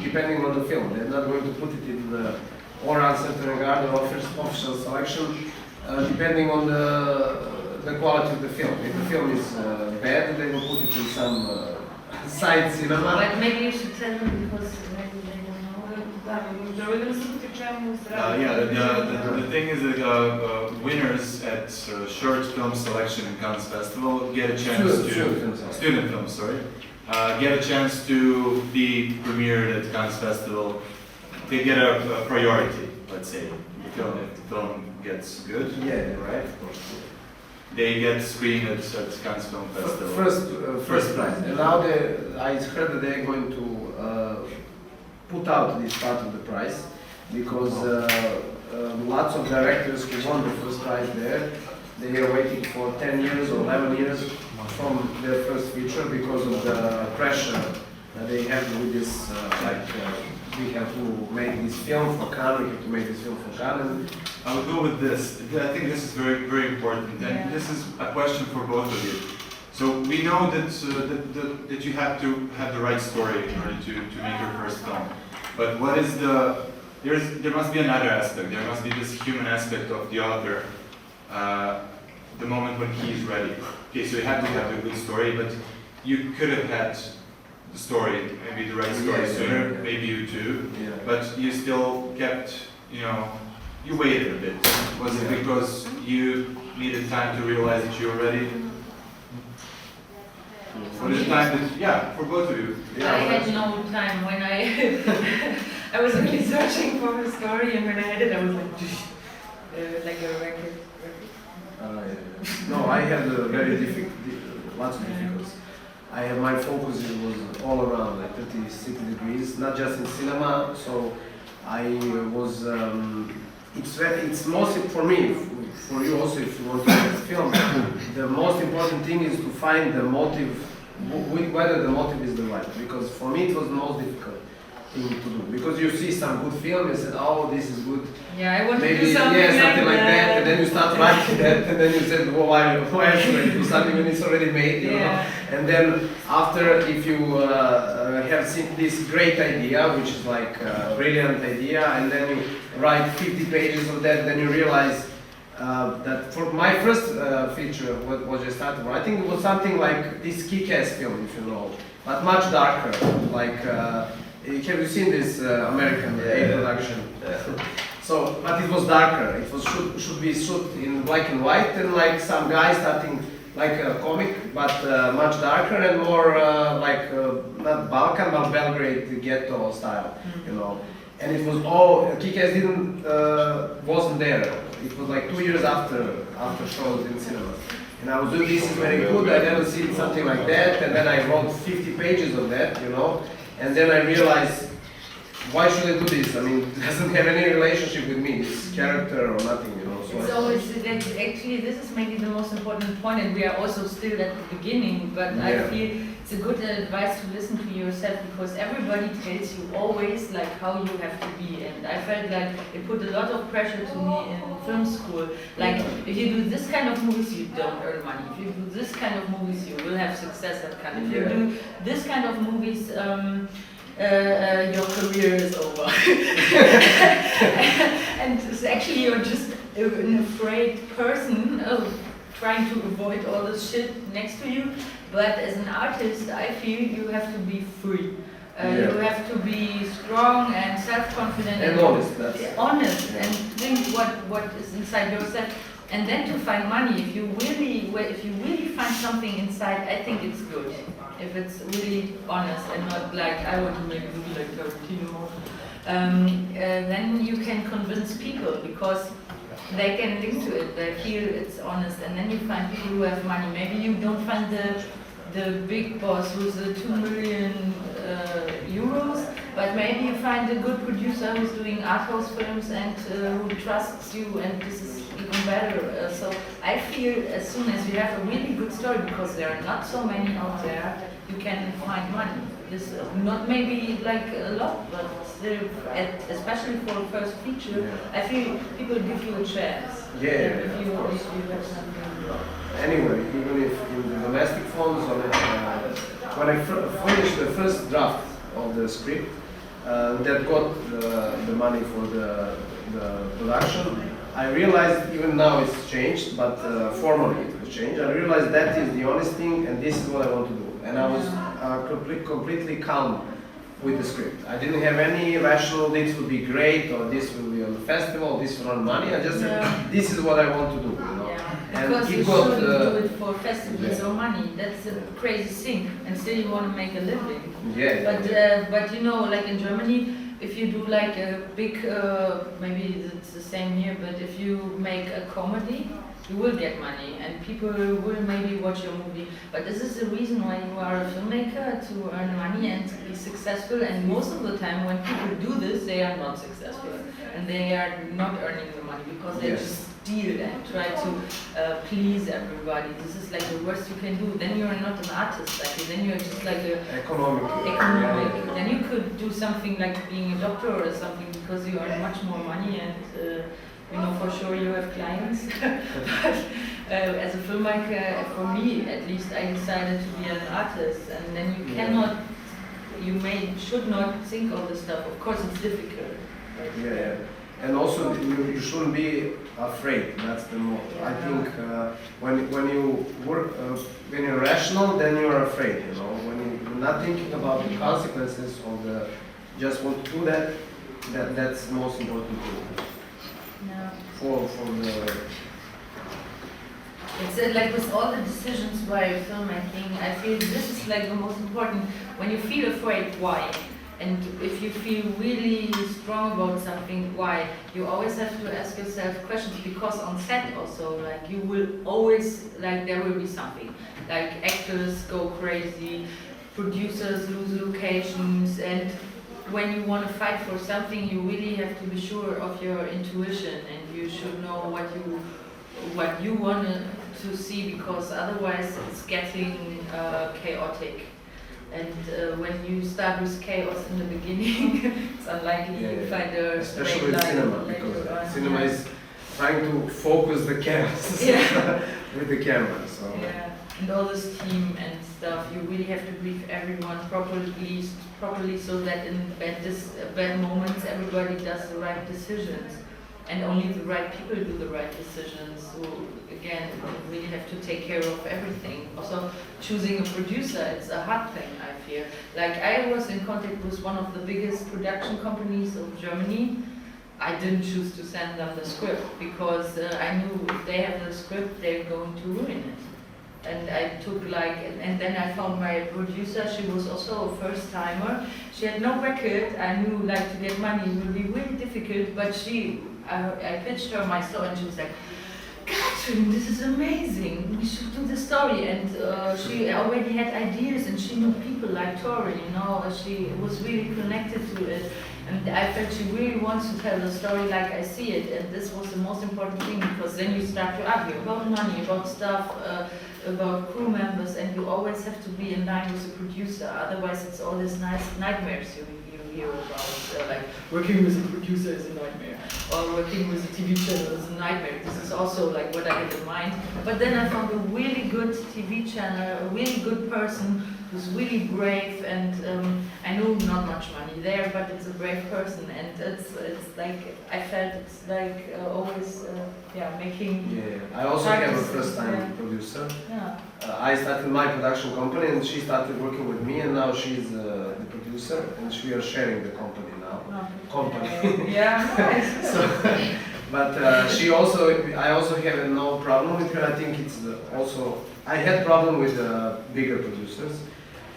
G: depending on the film, they're not going to put it in the oral certain regard or official selection, depending on the quality of the film. If the film is bad, they will put it in some side cinema.
C: But maybe you should tell them, because maybe they don't know.
A: The thing is that winners at short film selection in Cannes Festival get a chance student films, sorry, get a chance to be premiered at Cannes Festival. They get a priority, let's say. If the film gets good,
G: Yeah, right, of course.
A: they get screened at Cannes Film Festival.
G: First prize. And now I heard that they're going to put out this part of the prize, because lots of directors who won the first prize there, they are waiting for 10 years or 11 years from their first feature because of the pressure that they have with this, we have to make this film for Cannes, we have to make this film for Cannes.
A: I would go with this. I think this is very, very important, and this is a question for both of you. So we know that that you have to have the right story in order to make your first film. But what is there must be another aspect. There must be this human aspect of the author. The moment when he is ready. Okay, so you have to have a good story, but you could have had the story, maybe the right story sooner, maybe you too.
G: Yeah.
A: But you still kept, you waited a bit. Was it because you needed time to realize that you were ready? For the time that, for both of you.
C: I had no time when I I was really searching for a story, and when I had it, I was like a record.
G: No, I had a very lots of difficulties. I had my focus was all around, like 30, 60 degrees, not just in cinema. So I was. It's mostly for me, for you also, if you want to make a film. The most important thing is to find the motive, whether the motive is the right. Because for me, it was the most difficult thing to do. Because you see some good film, you said, "Oh, this is good."
C: Yeah, I want to
G: Maybe
C: do something,
G: something like that, and then you start writing that, and then you said, well, why should I do something when it's already made, you know? And then after, if you have seen this great idea, which is like a brilliant idea, and then you write 50 pages of that, then you realize that for my first feature, what I started writing, it was something like this kick-ass film, if you know, but much darker, like, have you seen this American A production? So, but it was darker. It was should be shot in black and white, and like some guy starting like a comic, but much darker and more like not Balkan but Belgrade ghetto style, you know. And it was all Kick-Ass wasn't there. It was like 2 years after shows in cinemas. And I was doing this is very good. I never seen something like that. And then I wrote 50 pages of that, you know. And then I realized, why should I do this? I mean, it doesn't have any relationship with me, this character or nothing, you know. So
C: It's always, actually, this is maybe the most important point, and we are also still at the beginning, but I feel it's a good advice to listen to yourself, because everybody tells you always like how you have to be, and I felt like it put a lot of pressure to me in film school. Like, if you do this kind of movies, you don't earn money. If you do this kind of movies, you will have success at Cannes. If you do this kind of movies, your career is over. And it's actually you're just an afraid person trying to avoid all this shit next to you. But as an artist, I feel you have to be free. You have to be strong and self-confident
G: and honest.
C: Honest and think what is inside yourself. And then to find money, if you really find something inside, I think it's good. If it's really honest and not like I want to make a movie like Tarantino, then you can convince people because they can link to it. They feel it's honest, and then you find people who have money. Maybe you don't find the big boss who's the 2 million euros, but maybe you find a good producer who's doing art house films and who trusts you, and this is even better. So I feel as soon as you have a really good story, because there are not so many out there, you can find money. This not maybe like a lot, but still, especially for a first feature, I feel people give you a chance. If you have something.
G: Anyway, even if in the domestic phones, when I finished the first draft of the script, that got the money for the production, I realized, even now it's changed, but formally it was changed. I realized that is the honest thing, and this is what I want to do. And I was completely calm with the script. I didn't have any rational, this will be great, or this will be on the festival, this will earn money. I just said, this is what I want to do, you know. And
C: because
G: it
C: you
G: got,
C: shouldn't do it for festivals or money. That's a crazy thing, and still you want to make a living. But you know, like in Germany, if you do like a big, maybe it's the same here, but if you make a comedy, you will get money, and people will maybe watch your movie. But this is the reason why you are a filmmaker, to earn money and to be successful. And most of the time when people do this, they are not successful. And they are not earning the money because they just steal and try to please everybody. This is like the worst you can do. Then you are not an artist, like, then you are just like a economic. Then you could do something like being a doctor or something, because you earn much more money, and you know, for sure you have clients. But as a filmmaker, for me at least, I decided to be an artist, and then you cannot, should not think all this stuff. Of course it's difficult.
G: And also you shouldn't be afraid. That's the most. I think when you work, when you're rational, then you're afraid. You know, when you're not thinking about the consequences of the, just want to do that. That's the most important thing. For the.
C: It's like with all the decisions while filmmaking, I feel this is like the most important. When you feel afraid, why? And if you feel really strong about something, why? You always have to ask yourself questions, because on set also, like, you will always, like, there will be something. Like, actors go crazy, producers lose locations, and when you want to fight for something, you really have to be sure of your intuition, and you should know what you want to see, because otherwise it's getting chaotic. And when you start with chaos in the beginning, it's unlikely you find a
G: Especially
C: straight
G: with
C: line
G: cinema,
C: later
G: because
C: on.
G: cinema is trying to focus the chaos
C: Yeah.
G: with the camera. So
C: Yeah, and all this team and stuff, you really have to brief everyone properly so that in bad moments everybody does the right decisions, and only the right people do the right decisions. So again, you really have to take care of everything. Also, choosing a producer, it's a hard thing, I fear. Like, I was in contact with one of the biggest production companies of Germany. I didn't choose to send them the script because I knew if they have the script, they're going to ruin it. And I took and then I found my producer. She was also a first timer. She had no record. I knew to get money would be really difficult, but I pitched her my story, and she was like, Katrin, this is amazing. We should do the story. And she already had ideas, and she knew people like Tori, she was really connected to it. And I felt she really wants to tell the story like I see it. And this was the most important thing, because then you start to argue about money, about stuff, about crew members, and you always have to be in line with the producer. Otherwise, it's all these nice nightmares you hear about. Like, working with a producer is a nightmare, or working with a TV channel is a nightmare. This is also like what I had in mind. But then I found a really good TV channel, a really good person who's really brave, and I know not much money there, but it's a brave person, and it's like, I felt it's like always making.
G: yeah, I also have a first-time producer.
C: Yeah.
G: I started my production company, and she started working with me, and now she's the producer, and we are sharing the company now. Company.
C: Yeah, nice.
G: So, but I also have no problem with her. I think it's also, I had problem with bigger producers,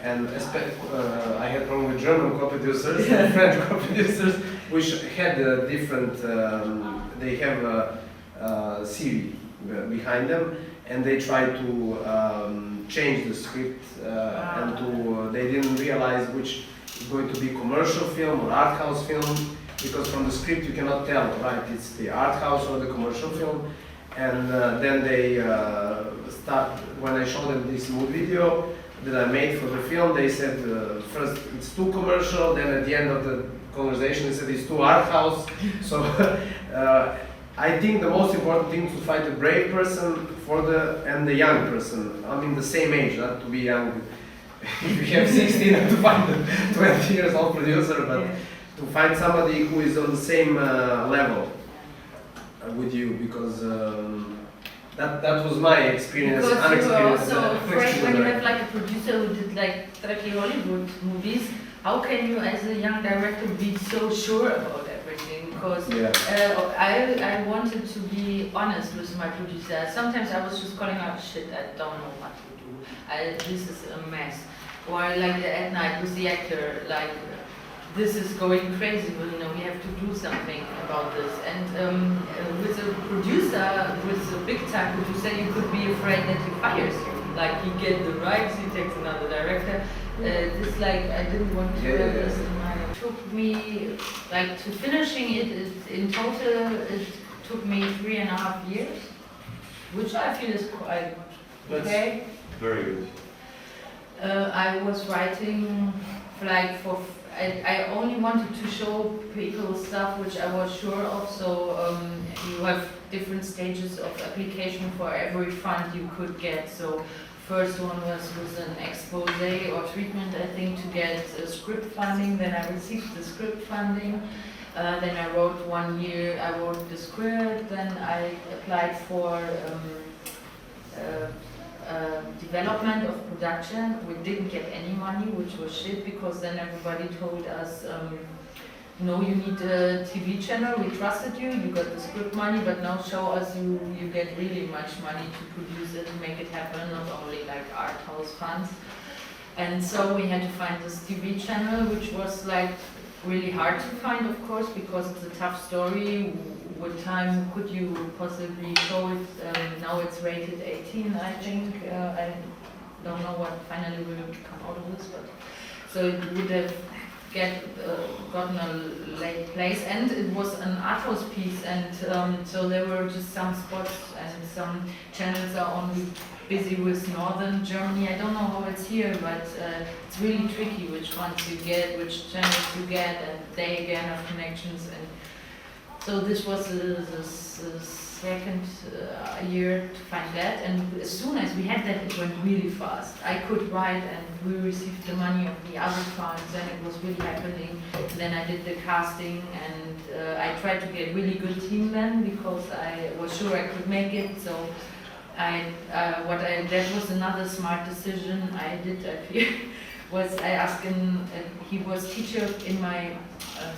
G: and I had problem with German co-producers and French co-producers, which had different, they have a CV behind them, and they try to change the script, and they didn't realize which is going to be commercial film or art house film, because from the script you cannot tell, right? It's the art house or the commercial film. And then they when I showed them this mood video that I made for the film, they said first it's too commercial, then at the end of the conversation they said it's too art house. So I think the most important thing is to find a brave person and the young person. I mean the same age, not to be young. If you have 16, to find a 20 years old producer, but to find somebody who is on the same level with you, because that was my experience.
C: Because you are also afraid when you have like a producer who did like 30 Hollywood movies. How can you, as a young director, be so sure about everything? Because I wanted to be honest with my producer. Sometimes I was just calling out, shit, I don't know what to do. This is a mess. Or like at night with the actor, like, this is going crazy, we have to do something about this. And with a producer, with a big time producer, you could be afraid that he fires you. Like, he gets the rights, he takes another director. This, like, I didn't want to have this in mind. It took me, like, to finishing it, in total, it took me 3.5 years, which I feel is quite okay.
A: Very good.
C: I was writing, like, I only wanted to show people stuff which I was sure of, so you have different stages of application for every fund you could get. So first one was with an expose or treatment, I think, to get script funding. Then I received the script funding. Then I wrote 1 year, I wrote the script. Then I applied for development of production. We didn't get any money, which was shit, because then everybody told us, no, you need a TV channel, we trusted you, you got the script money, but now show us you get really much money to produce it and make it happen, not only like art house funds. And so we had to find this TV channel, which was like really hard to find, of course, because it's a tough story. What time could you possibly show it? Now it's rated 18, I think. I don't know what finally will come out of this, but so it would have gotten a late place, and it was an art house piece, and so there were just some spots, and some channels are only busy with northern Germany. I don't know how it's here, but it's really tricky which ones you get, which channels you get, and they again have connections. And so this was the second year to find that, and as soon as we had that, it went really fast. I could write, and we received the money of the other funds, and it was really happening. Then I did the casting, and I tried to get really good team then, because I was sure I could make it. So that was another smart decision I did, I feel, was I asked him, he was teacher in my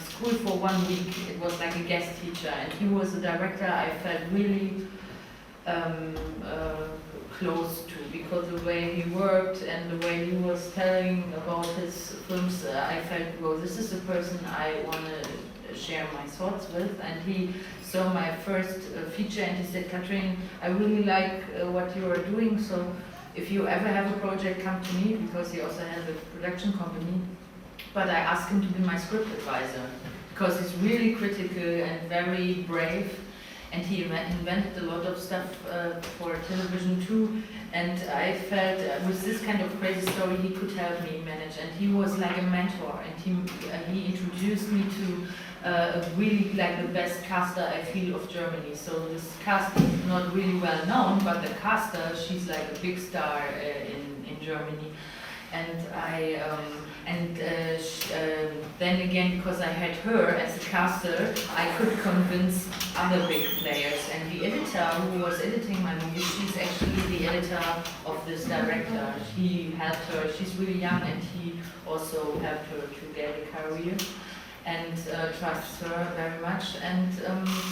C: school for 1 week. It was like a guest teacher, and he was a director I felt really close to, because the way he worked and the way he was telling about his films, I felt, well, this is the person I want to share my thoughts with. And he saw my first feature, and he said, Katrin, I really like what you are doing, so if you ever have a project, come to me, because he also has a production company. But I asked him to be my script advisor, because he's really critical and very brave, and he invented a lot of stuff for television too. And I felt with this kind of crazy story, he could help me manage, and he was like a mentor, and he introduced me to really like the best caster I feel of Germany. So this cast is not really well known, but the caster, she's like a big star in Germany. And then again, because I had her as a caster, I could convince other big players. And the editor who was editing my movie, she's actually the editor of this director. He helped her, she's really young, and he also helped her to get a career, and trusts her very much. And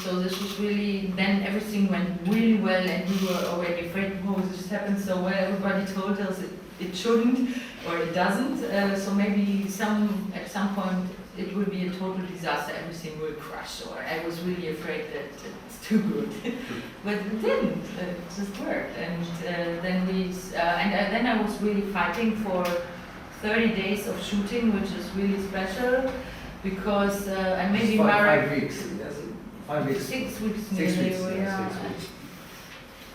C: so this was really, then everything went really well, and we were already afraid, oh, this happened so well. Everybody told us it shouldn't, or it doesn't, so maybe at some point it will be a total disaster, everything will crash, or I was really afraid that it's too good. But it didn't, it just worked. And then I was really fighting for 30 days of shooting, which is really special, because I maybe
G: It's
C: married
G: 5 weeks, yes? 5 weeks.
C: 6 weeks
G: 6
C: nearly,
G: weeks,
C: yeah.
G: 6 weeks.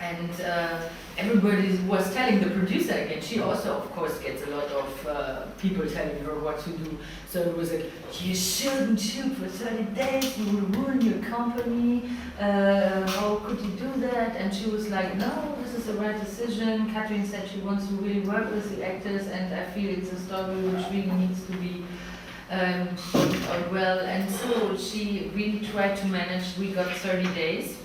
C: And everybody was telling the producer again. She also, of course, gets a lot of people telling her what to do. So it was like, you shouldn't shoot for 30 days, you will ruin your company. How could you do that? And she was like, no, this is the right decision. Katrin said she wants to really work with the actors, and I feel it's a story which really needs to be well. And so she really tried to manage. We got 30 days.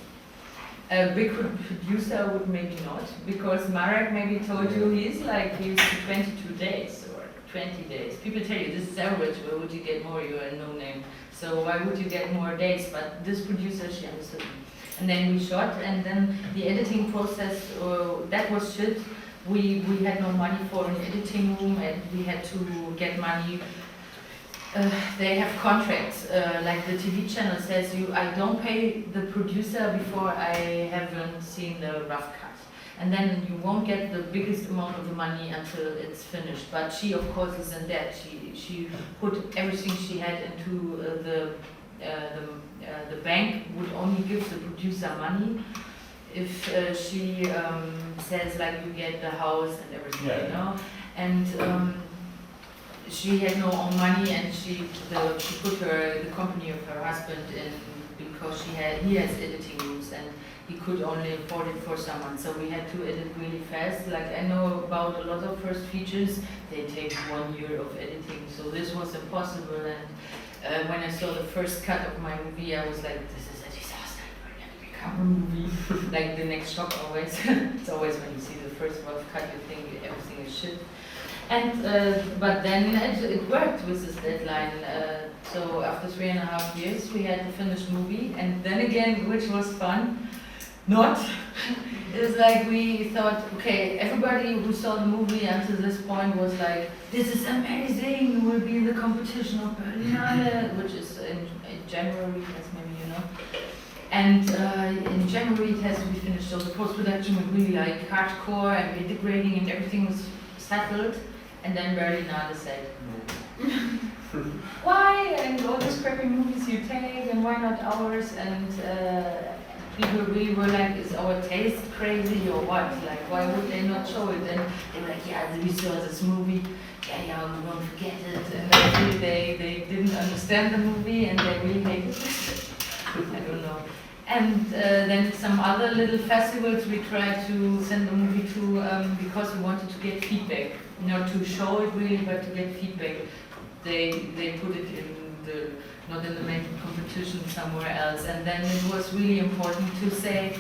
C: A big producer would maybe not, because Marek maybe told you he's used to 22 days or 20 days. People tell you this is average, why would you get more? You're a no name. So why would you get more days? But this producer, she understood me. And then we shot, and then the editing process, that was shit. We had no money for an editing room, and we had to get money. They have contracts, like the TV channel says, I don't pay the producer before I haven't seen the rough cut. And then you won't get the biggest amount of the money until it's finished. But she, of course, is in debt. She put everything she had into the bank, would only give the producer money if she says, like, you get the house and everything, you know? And she had no own money, and she put the company of her husband in, because he has editing rooms, and he could only afford it for someone. So we had to edit really fast. Like, I know about a lot of first features, they take 1 year of editing, so this was impossible. And when I saw the first cut of my movie, I was like, this is a disaster, it will never become a movie. Like the next shock always. It's always when you see the first rough cut, you think everything is shit. And but then it worked with this deadline. So after 3.5 years, we had a finished movie, and then again, which was fun, not. It's like we thought, okay, everybody who saw the movie until this point was like, this is amazing, we'll be in the competition of Berlinale, which is in January, as maybe you know. And in January it has to be finished, so the post-production was really like hardcore and integrating and everything was settled. And then Berlinale said, why? And all these crappy movies you take, and why not ours? And people really were like, is our taste crazy or what? Like, why would they not show it? And they were like, yeah, we saw this movie, yeah, we won't forget it. And actually they didn't understand the movie and they really hated it. I don't know. And then some other little festivals we tried to send the movie to because we wanted to get feedback. Not to show it really, but to get feedback. They put it in the, not in the main competition, somewhere else. And then it was really important to say,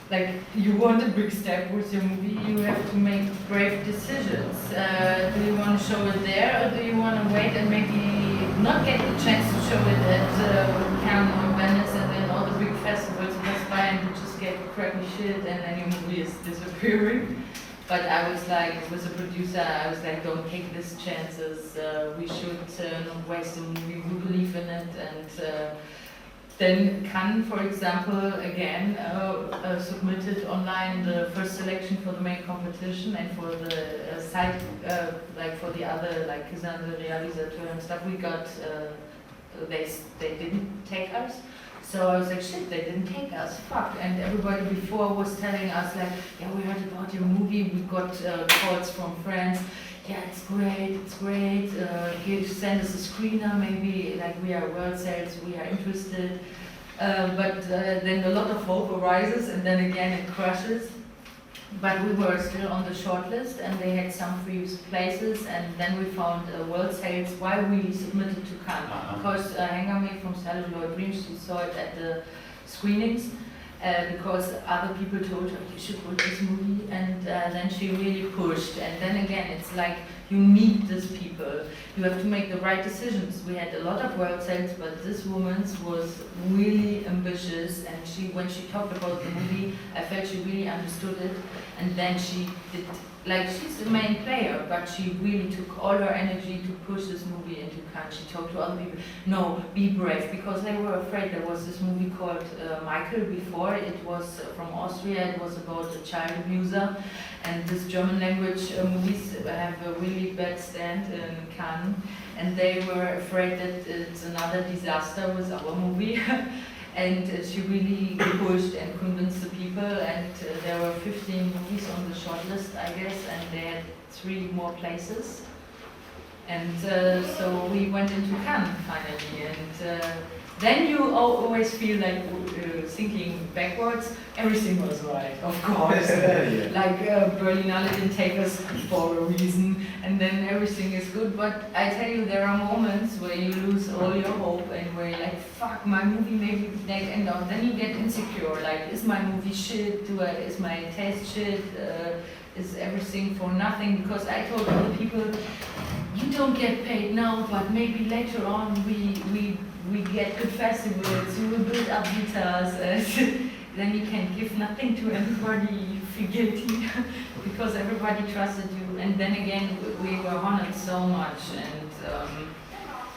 C: like, you want a big step with your movie, you have to make brave decisions. Do you want to show it there, or do you want to wait and maybe not get the chance to show it at Cannes or Venice and then all the big festivals pass by and you just get crappy shit and then your movie is disappearing? But I was like, with the producer, I was like, don't take these chances. We should not waste the movie. We believe in it. And then Cannes, for example, again submitted online the first selection for the main competition and for the side, like for the other, like Kizan, the realizateur and stuff. We got, they didn't take us. So I was like, shit, they didn't take us, fuck. And everybody before was telling us like, yeah, we heard about your movie, we got calls from friends, yeah, it's great, here, send us a screener, maybe, like we are world sales, we are interested. But then a lot of hope arises and then again it crashes. But we were still on the short list and they had some free places and then we found world sales while we submitted to Cannes. Because Hengame from Celluloid Dreams, she saw it at the screenings because other people told her, you should watch this movie, and then she really pushed. And then again, it's like you meet these people. You have to make the right decisions. We had a lot of world sales, but this woman was really ambitious, and when she talked about the movie, I felt she really understood it. And then she did, like, she's the main player, but she really took all her energy to push this movie into Cannes. She talked to other people, no, be brave, because they were afraid. There was this movie called Michael before. It was from Austria. It was about a child abuser. And this German language movies have a really bad stand in Cannes. And they were afraid that it's another disaster with our movie. And she really pushed and convinced the people, and there were 15 movies on the shortlist, I guess, and they had 3 more places. And so we went into Cannes finally, and then you always feel like thinking backwards, everything was right, of course. Like Berlinale didn't take us for a reason, and then everything is good. But I tell you, there are moments where you lose all your hope and where you're like, fuck, my movie maybe they end up. Then you get insecure, like, is my movie shit? Is my taste shit? Is everything for nothing? Because I told other people, you don't get paid now, but maybe later on we get good festivals, you will build up guitars, then you can give nothing to everybody, you feel guilty, because everybody trusted you. And then again, we were honored so much, and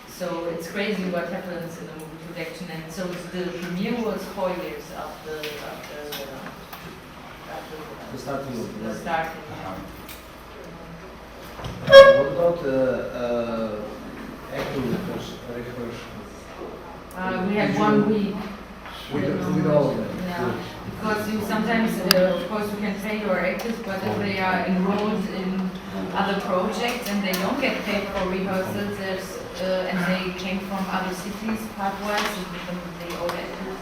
C: so it's crazy what happens in a movie production. And so the premiere was 4 years after
G: The starting of
C: the starting.
G: What about acting rehearsals?
C: We had 1 week.
G: With all of them?
C: Yeah, because you sometimes, of course, you can pay your actors, but if they are enrolled in other projects and they don't get paid for rehearsals, and they came from other cities part-wise, they all actors.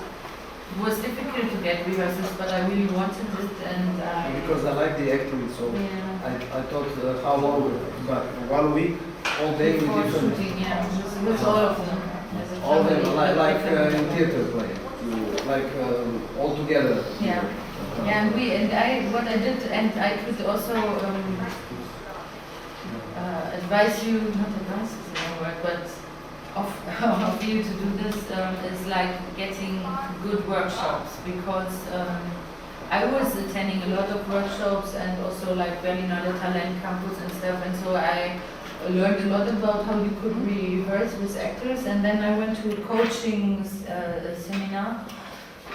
C: It was difficult to get rehearsals, but I really wanted it, and
G: Because I like the acting, so
C: yeah.
G: I thought how long, but 1 week, all day with
C: Before
G: different.
C: shooting, yeah, with all of them. As a
G: All of them,
C: family,
G: like
C: different.
G: in theater play, like all together.
C: Yeah. Yeah, and what I did, and I could also advise you, not advise is the wrong word, but of you to do this is like getting good workshops, because I was attending a lot of workshops and also like Berlinale Talent Campus and stuff, and so I learned a lot about how you could rehearse with actors, and then I went to a coaching seminar,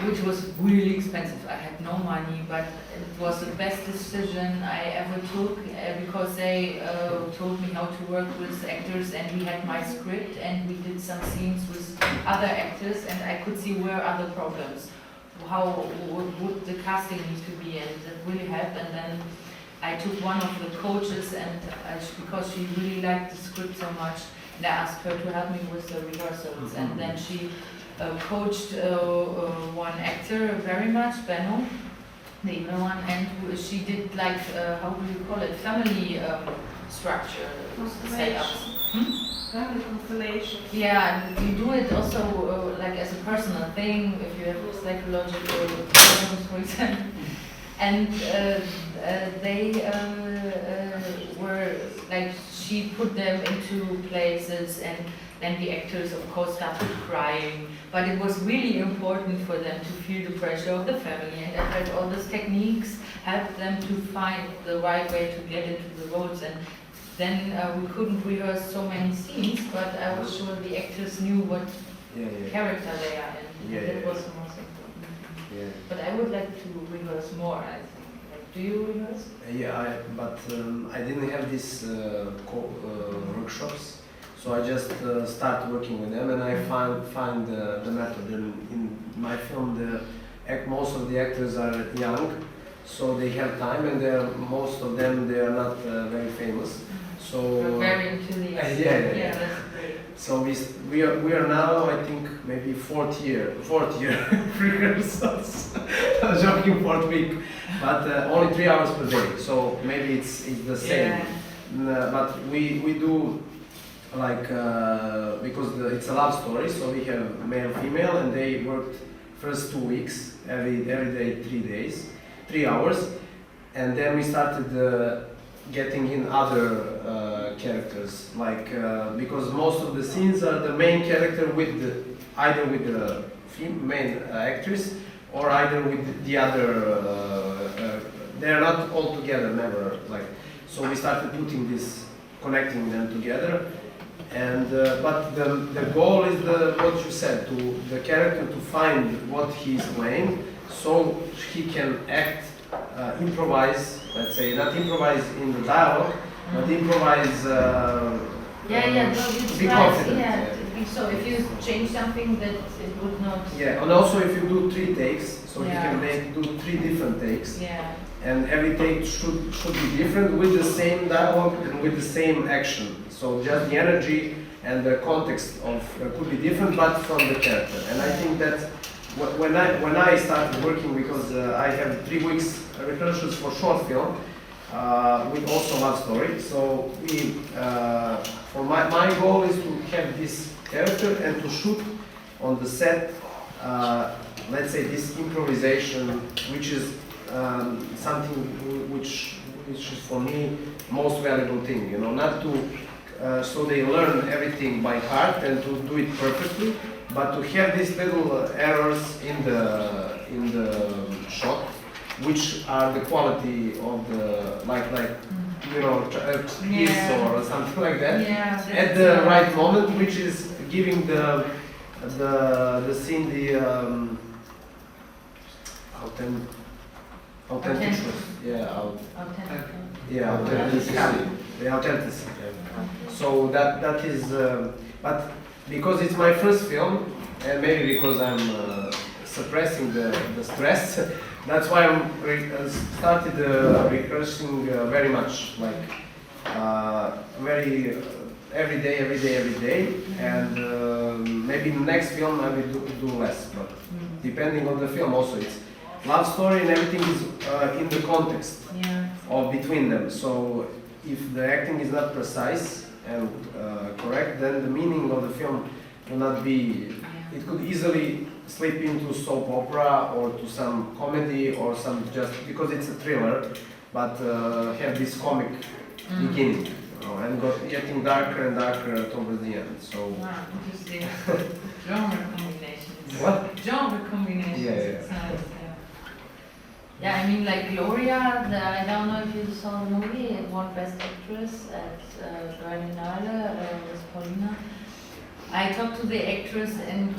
C: which was really expensive. I had no money, but it was the best decision I ever took because they told me how to work with actors, and we had my script and we did some scenes with other actors, and I could see where are the problems, how would the casting need to be, and that really helped. And then I took one of the coaches, and because she really liked the script so much, and I asked her to help me with the rehearsals, and then she coached one actor very much, Benno, the evil one, and she did like, how do you call it, family structure, setups.
H: Family constellation.
C: Yeah, and you do it also like as a personal thing, if you have psychological problems, for example. And they were like, she put them into places, and then the actors of course started crying, but it was really important for them to feel the pressure of the family, and I felt all these techniques helped them to find the right way to get into the roles. And then we couldn't rehearse so many scenes, but I was sure the actors knew what character they are in. That was the most important.
G: Yeah.
C: But I would like to rehearse more, I think. Like, do you rehearse?
G: But I didn't have these workshops, so I just start working with them, and I find the method. In my film, most of the actors are young, so they have time, and most of them they are not very famous. So
C: Very enthusiastic.
G: yeah.
C: That's great.
G: So we are now, I think, maybe fourth year rehearsals. I'm joking, fourth week, but only 3 hours per day. So maybe it's the same. But we do like because it's a love story, so we have male, female, and they worked first 2 weeks, every day 3 hours, and then we started getting in other characters, like because most of the scenes are the main character either with the main actress or either with the other. They are not all together, never like. So we started connecting them together, and but the goal is what you said, the character to find what he's playing, so he can act, improvise. Let's say not improvise in the dialogue, but improvise.
C: No, it's
G: be
C: right.
G: confident.
C: Yeah. So if you change something, that it would not.
G: Yeah, and also if you do 3 takes, so you
C: Yeah.
G: can do 3 different takes,
C: Yeah.
G: and every take should be different with the same dialogue and with the same action. So just the energy and the context of could be different, but from the character. And I think that when I started working, because I have 3 weeks rehearsals for short film with also love story. So for my goal is to have this character and to shoot on the set. Let's say this improvisation, which is something which is for me most valuable thing. Not to so they learn everything by heart and to do it perfectly, but to have these little errors in the shot, which are the quality of the kiss or something like that, at the right moment, which is giving the scene the authenticity. Authenticity. The authenticity. So that is, but because it's my first film, and maybe because I'm suppressing the stress, that's why I'm started rehearsing very much, like every day, and maybe in the next film I will do less, but depending on the film also, it's love story and everything is in the context of between them. So if the acting is not precise and correct, then the meaning of the film will not be. It could easily slip into soap opera or to some comedy or some, just because it's a thriller, but have this comic beginning, and getting darker and darker towards the end. So.
C: Wow, interesting. Genre combinations.
G: What?
C: Genre combinations.
G: Yeah.
C: It's nice, Yeah, I mean, like Gloria, I don't know if you saw the movie, it won Best Actress at Berlinale with Paulina. I talked to the actress and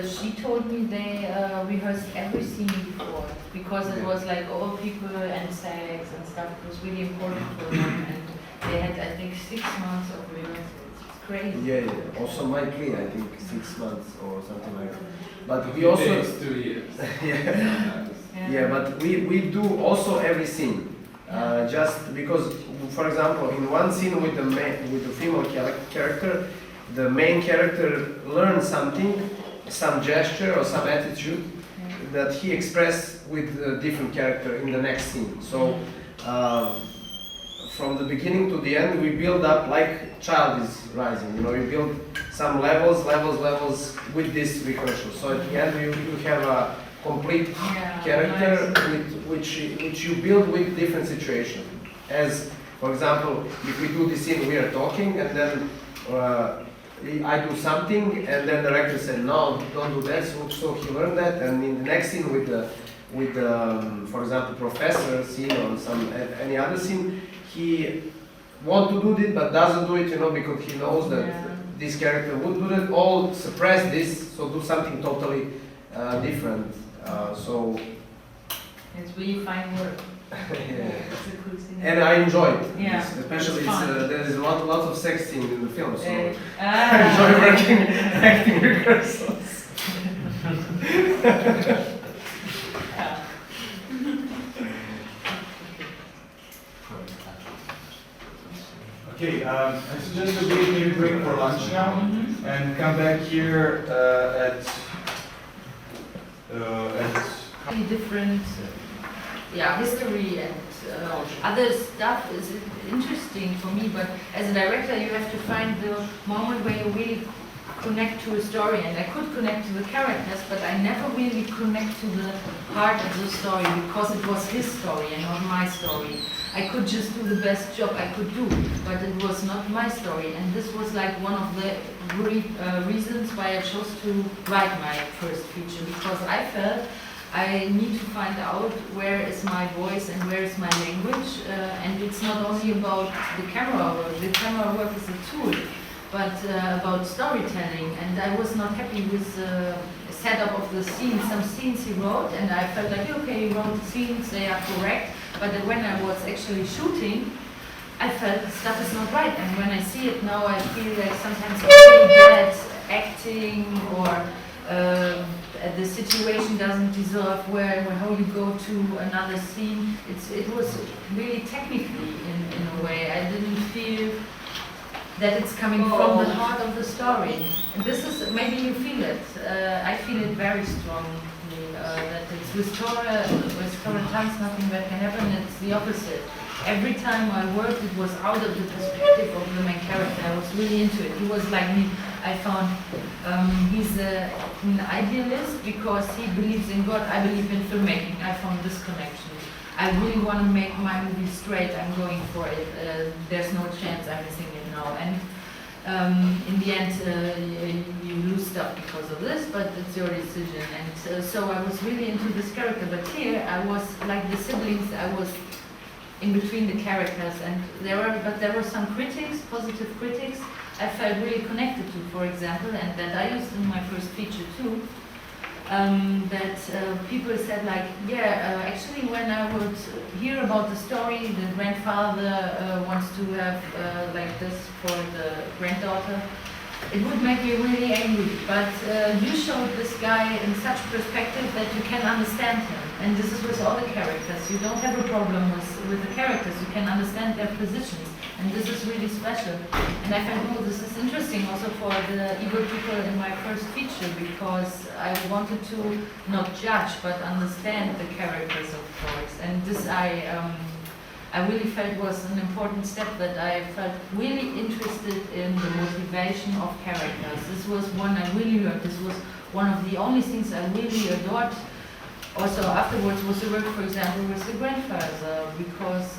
C: she told me they rehearsed every scene before because it was like old people and sex and stuff. It was really important for them and they had, I think, 6 months of rehearsals. It's crazy.
G: Yeah. Also Mike Lee, I think 6 months or something like that. But we also...
B: Takes 2 years.
G: Yeah, but we do also every scene. Just because, for example, in one scene with the female character, the main character learns something, some gesture or some attitude that he expressed with a different character in the next scene. So from the beginning to the end, we build up like child is rising. You know, you build some levels with this rehearsal. So at the end, you have a complete character which you build with different situations. As for example, if we do this scene, we are talking, and then I do something, and then the director said, "No, don't do that." So he learned that, and in the next scene with the for example, professor scene or any other scene, he want to do it but doesn't do it, you know, because he knows that this character would do that. All suppress this, so do something totally different. So
C: it's really fine work.
G: yeah.
C: It's a cool scene.
G: And I enjoy it,
C: Yeah,
G: especially
C: it's fun.
G: there is lots of sex scene in the film, so I
C: Ah.
G: enjoy working acting rehearsals.
A: Okay, I suggest we maybe break for lunch now and come back here at
C: Really different history and other stuff is interesting for me, but as a director you have to find the moment where you really connect to a story, and I could connect to the characters, but I never really connect to the heart of the story because it was his story and not my story. I could just do the best job I could do, but it was not my story, and this was like one of the reasons why I chose to write my first feature, because I felt I need to find out where is my voice and where is my language, and it's not only about the camera work. The camera work is a tool, but about storytelling, and I was not happy with the setup of the scenes. Some scenes he wrote, and I felt like, okay, he wrote the scenes, they are correct, but when I was actually shooting, I felt the stuff is not right, and when I see it now, I feel like sometimes it's really bad acting, or the situation doesn't deserve how you go to another scene. It was really technically in a way. I didn't feel that it's coming from the heart of the story. And this is, maybe you feel it. I feel it very strongly, that it's with Torah times nothing bad can happen. It's the opposite. Every time I worked, it was out of the perspective of the main character. I was really into it. He was like me. I found he's an idealist because he believes in God. I believe in filmmaking. I found this connection. I really want to make my movie straight. I'm going for it. There's no chance I'm missing it now. And in the end, you lose stuff because of this, but it's your decision. And so I was really into this character. But here, I was like the siblings. I was in between the characters, and there were some critics, positive critics, I felt really connected to, for example, and that I used in my first feature too. That people said like, actually when I would hear about the story, the grandfather wants to have like this for the granddaughter, it would make me really angry. But you showed this guy in such perspective that you can understand him. And this is with all the characters. You don't have a problem with the characters. You can understand their positions. And this is really special. And I felt, this is interesting also for the evil people in my first feature, because I wanted to not judge, but understand the characters, of course. And this I really felt was an important step, that I felt really interested in the motivation of characters. This was one I really learned. This was one of the only things I really adored. Also afterwards was the work, for example, with the grandfather, because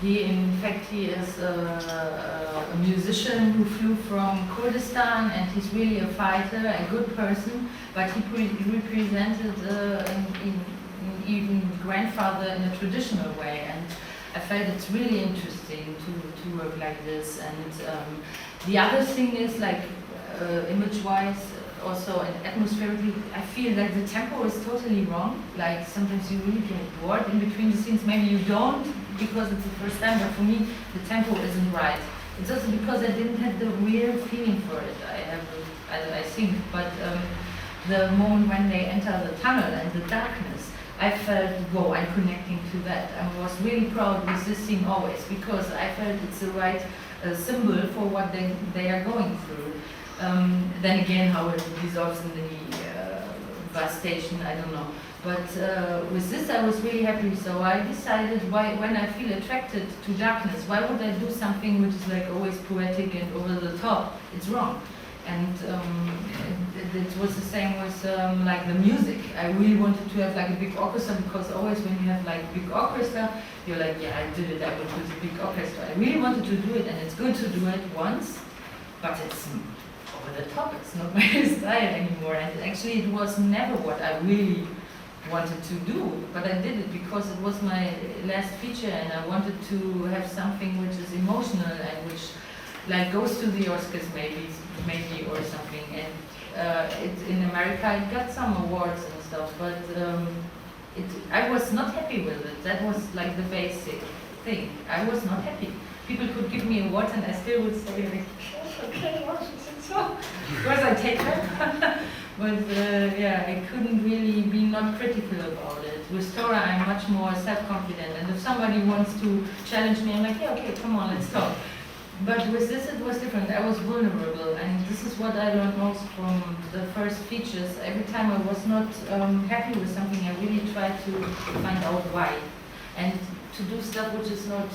C: he is a musician who flew from Kurdistan, and he's really a fighter, a good person, but he represented even grandfather in a traditional way, and I felt it's really interesting to work like this. And the other thing is like image-wise, also and atmospherically, I feel like the tempo is totally wrong. Like sometimes you really get bored in between the scenes. Maybe you don't because it's the first time, but for me the tempo isn't right. It's also because I didn't have the real feeling for it. I think, but the moment when they enter the tunnel and the darkness, I felt, whoa, I'm connecting to that. I was really proud with this scene always because I felt it's the right symbol for what they are going through. Then again, how it resolves in the bus station, I don't know. But with this, I was really happy. So I decided, when I feel attracted to darkness, why would I do something which is like always poetic and over the top? It's wrong. And it was the same with like the music. I really wanted to have like a big orchestra because always when you have like big orchestra, you're like, yeah, I did it. I went to the big orchestra. I really wanted to do it, and it's good to do it once, but it's over the top. It's not my style anymore. And actually, it was never what I really wanted to do, but I did it because it was my last feature, and I wanted to have something which is emotional and which like goes to the Oscars maybe or something. And in America it got some awards and stuff, but I was not happy with it. That was like the basic thing. I was not happy. People could give me awards and I still would say like, okay, so because I take them. But yeah, I couldn't really be not critical about it. With Tora, I'm much more self-confident, and if somebody wants to challenge me, I'm like, yeah, okay, come on, let's talk. But with this, it was different. I was vulnerable, and this is what I learned most from the first features. Every time I was not happy with something, I really tried to find out why. And to do stuff which is not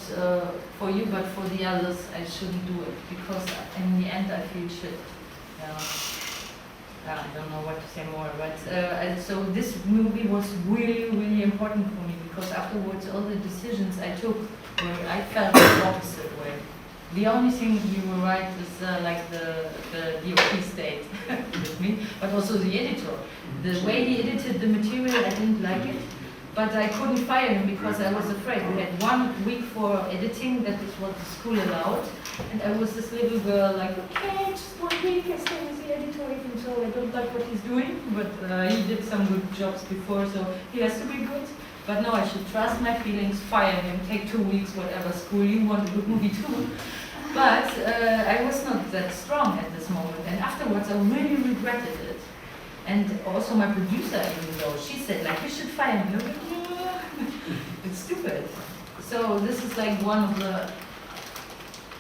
C: for you, but for the others, I shouldn't do it, because in the end, I feel shit. I don't know what to say more, but and so this movie was really, really important for me, because afterwards, all the decisions I took, where I felt the opposite way. The only thing you were right is like the DOP stayed with me, but also the editor. The way he edited the material, I didn't like it, but I couldn't fire him because I was afraid. We had 1 week for editing, that is what the school allowed, and I was this little girl like, okay, just 1 week, I stay with the editor, even so I don't like what he's doing, but he did some good jobs before, so he has to be good. But no, I should trust my feelings, fire him, take 2 weeks, whatever, school, you want a good movie too. But I was not that strong at this moment, and afterwards I really regretted it. And also my producer, even though she said like, you should fire him, it's stupid. So this is like one of the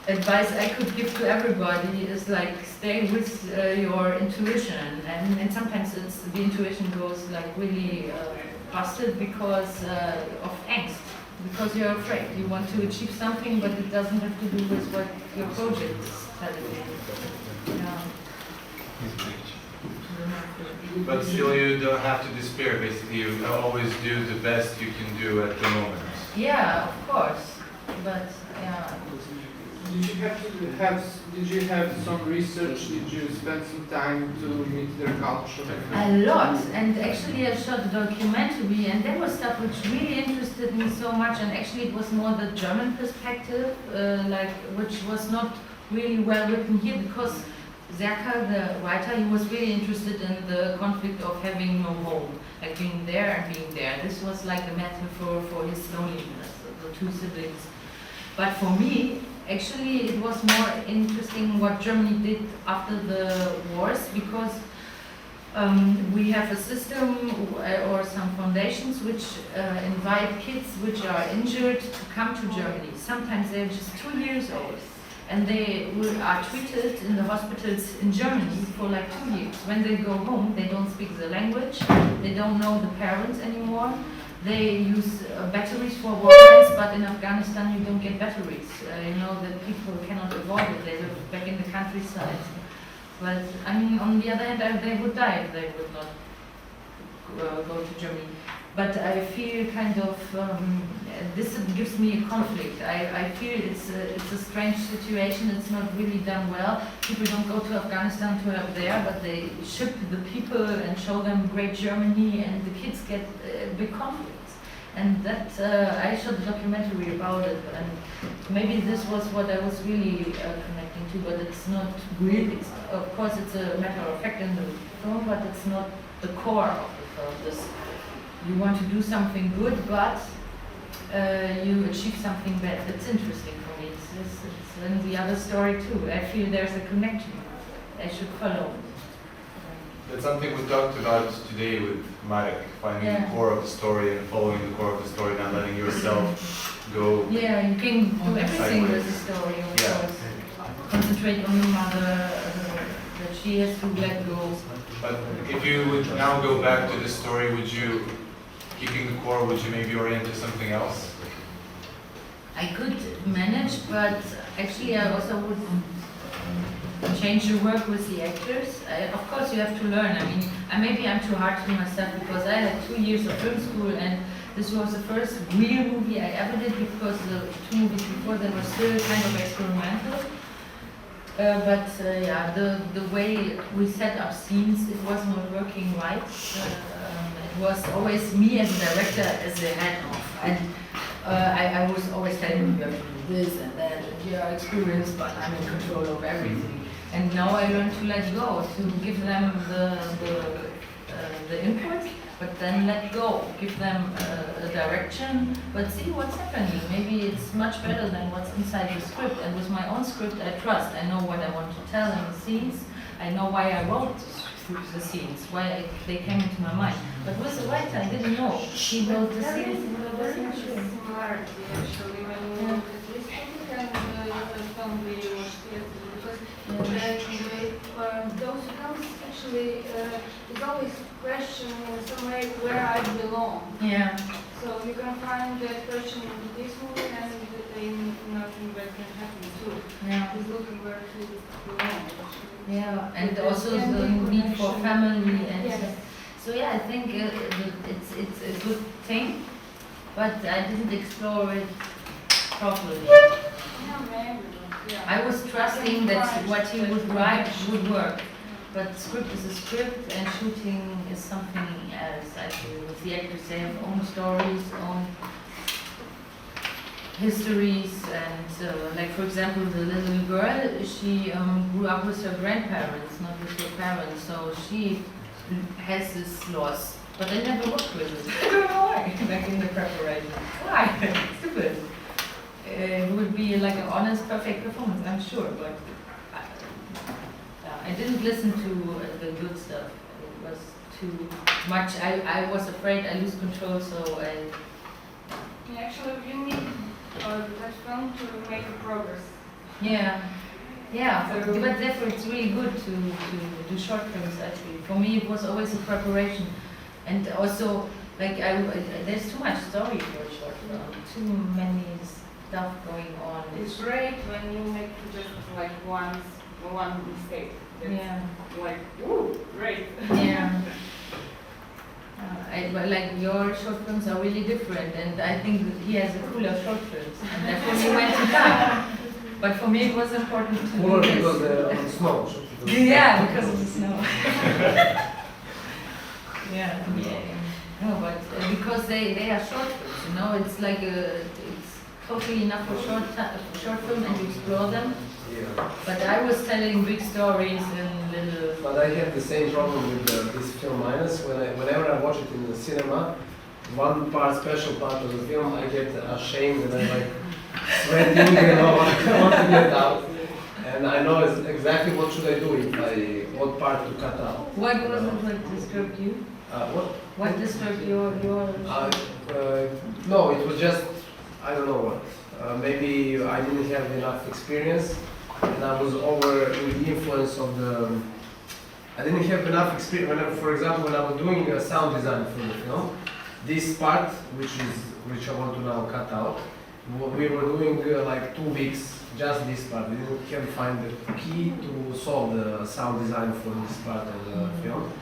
C: advice I could give to everybody is like, stay with your intuition, and sometimes the intuition goes like really busted because of angst. Because you're afraid, you want to achieve something, but it doesn't have to do with what your project is telling you.
A: But still, you don't have to despair. Basically, you always do the best you can do at the moment.
C: Yeah, of course. But yeah.
B: Did you have some research? Did you spend some time to meet their culture?
C: A lot, and actually I shot a documentary, and there was stuff which really interested me so much, and actually it was more the German perspective, like which was not really well written here, because Serka, the writer, he was really interested in the conflict of having no home, like being there and being there. This was like the metaphor for his loneliness, the 2 siblings. But for me, actually, it was more interesting what Germany did after the wars, because we have a system or some foundations which invite kids which are injured to come to Germany. Sometimes they're just 2 years old, and they are treated in the hospitals in Germany for like 2 years. When they go home, they don't speak the language, they don't know the parents anymore. They use batteries for warplanes, but in Afghanistan you don't get batteries. You know that people cannot avoid it. They live back in the countryside. But I mean, on the other hand, they would die if they would not go to Germany. but I feel kind of this gives me a conflict. I feel it's a strange situation. It's not really done well. People don't go to Afghanistan to help there, but they ship the people and show them great Germany, and the kids get big conflicts. And that I showed a documentary about it, and maybe this was what I was really connecting to, but it's not really. Of course, it's a matter of fact in the film, but it's not the core of the film. You want to do something good, but you achieve something bad. It's interesting for me. It's in the other story too. I feel there's a connection. I should follow.
A: That's something we talked about today with Marek, finding the core of the story and following the core of the story, not letting yourself go.
C: Yeah, you can do everything with the story, of course. Concentrate on the mother, that she has to let go.
A: But if you would now go back to the story, would you, keeping the core, would you maybe orient to something else?
C: I could manage, but actually I also would change the work with the actors. Of course you have to learn. I mean, maybe I'm too hard to myself because I had 2 years of film school, and this was the first real movie I ever did, because the 2 movies before they were still kind of experimental. Yeah, the way we set up scenes, it was not working right. It was always me as a director as the head of, and I was always telling them, you have to do this and that, and you're experienced, but I'm in control of everything. And now I learn to let go, to give them the input, but then let go, give them a direction, but see what's happening. Maybe it's much better than what's inside the script. And with my own script, I trust. I know what I want to tell in the scenes. I know why I wrote the scenes, why they came into my mind. But with the writer, I didn't know. He wrote the scenes, and I wasn't sure.
H: Similarity, actually, when you look at this topic and the film we watched yesterday, because those films actually is always question in some way where I belong.
C: Yeah.
H: So you can find that question in this movie and in nothing that can happen too.
C: Yeah.
H: He's looking where he belongs.
C: Yeah, and also the need for family and
H: Yes.
C: so yeah, I think it's a good thing, but I didn't explore it properly.
H: Yeah, maybe. Yeah.
C: I was trusting that what he would write would work, but script is a script and shooting is something else. I feel with the actors, they have own stories, own histories, and like for example, the little girl, she grew up with her grandparents, not with her parents, so she has this loss. But I never worked with it. I don't know why. Like in the preparation, why? Stupid. It would be like an honest, perfect performance, I'm sure, but I didn't listen to the good stuff. It was too much. I was afraid I lose control, so I.
H: Yeah, actually, you need that film to make progress.
C: Yeah, yeah. But therefore, it's really good to do short films. Actually, for me, it was always a preparation, and also like there's too much story for a short film. Too many stuff going on.
H: It's great when you make just like one mistake. It's
C: Yeah.
H: like, ooh, great.
C: Yeah. But like your short films are really different, and I think that he has a cooler short films, and therefore he went to that. But for me, it was important to
G: Cooler
C: do
G: because
C: this.
G: on snow.
C: Yeah, because of the snow. Yeah. No, but because they are short films, you know, it's like it's totally enough for short film and you explore them.
G: Yeah.
C: But I was telling big stories and little.
G: But I have the same problem with this film minus. Whenever I watch it in the cinema, one special part of the film, I get ashamed and I'm like sweating, you know, I want to get out. And I know exactly what should I do what part to cut out.
C: What was it that disturbed you?
G: What?
C: What disturbed your?
G: No, it was just, I don't know what. Maybe I didn't have enough experience and I was over with the influence of the. I didn't have enough experience. For example, when I was doing a sound design for the film, this part, which I want to now cut out, we were doing like 2 weeks, just this part. We didn't find the key to solve the sound design for this part of the film.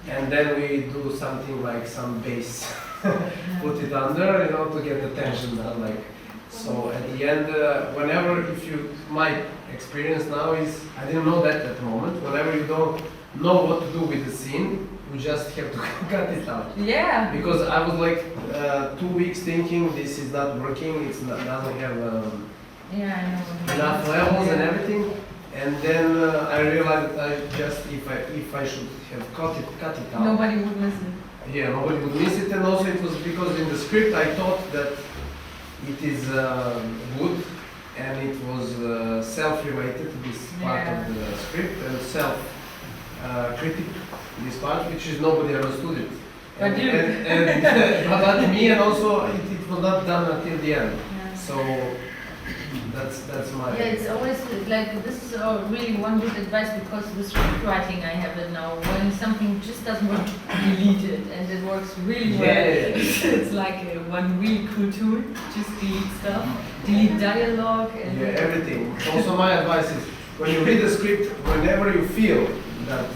G: And then we do something like some bass put it under, you know, to get the tension down. Like, so at the end, whenever, if you, my experience now is, I didn't know that at the moment. Whenever you don't know what to do with the scene, you just have to cut it out.
C: Yeah.
G: Because I was like 2 weeks thinking this is not working. It's not, doesn't have
C: Yeah, I know.
G: enough levels and everything. And then I realized I just if I should have cut it out.
C: Nobody would listen.
G: Yeah, nobody would miss it, and also it was because in the script I thought that it is good, and it was self-related, this part of the script, and self-critic, this part, which is nobody understood it.
C: But you.
G: But me, and also it was not done until the end.
C: Yeah.
G: So that's my.
C: Yeah, it's always like this is really one good advice because with script writing I have it now. When something just doesn't work, delete it, and it works really well.
G: Yeah.
C: It's like a one really cool tool. Just delete stuff, delete dialogue, and
G: Yeah, everything. Also, my advice is when you read the script, whenever you feel that,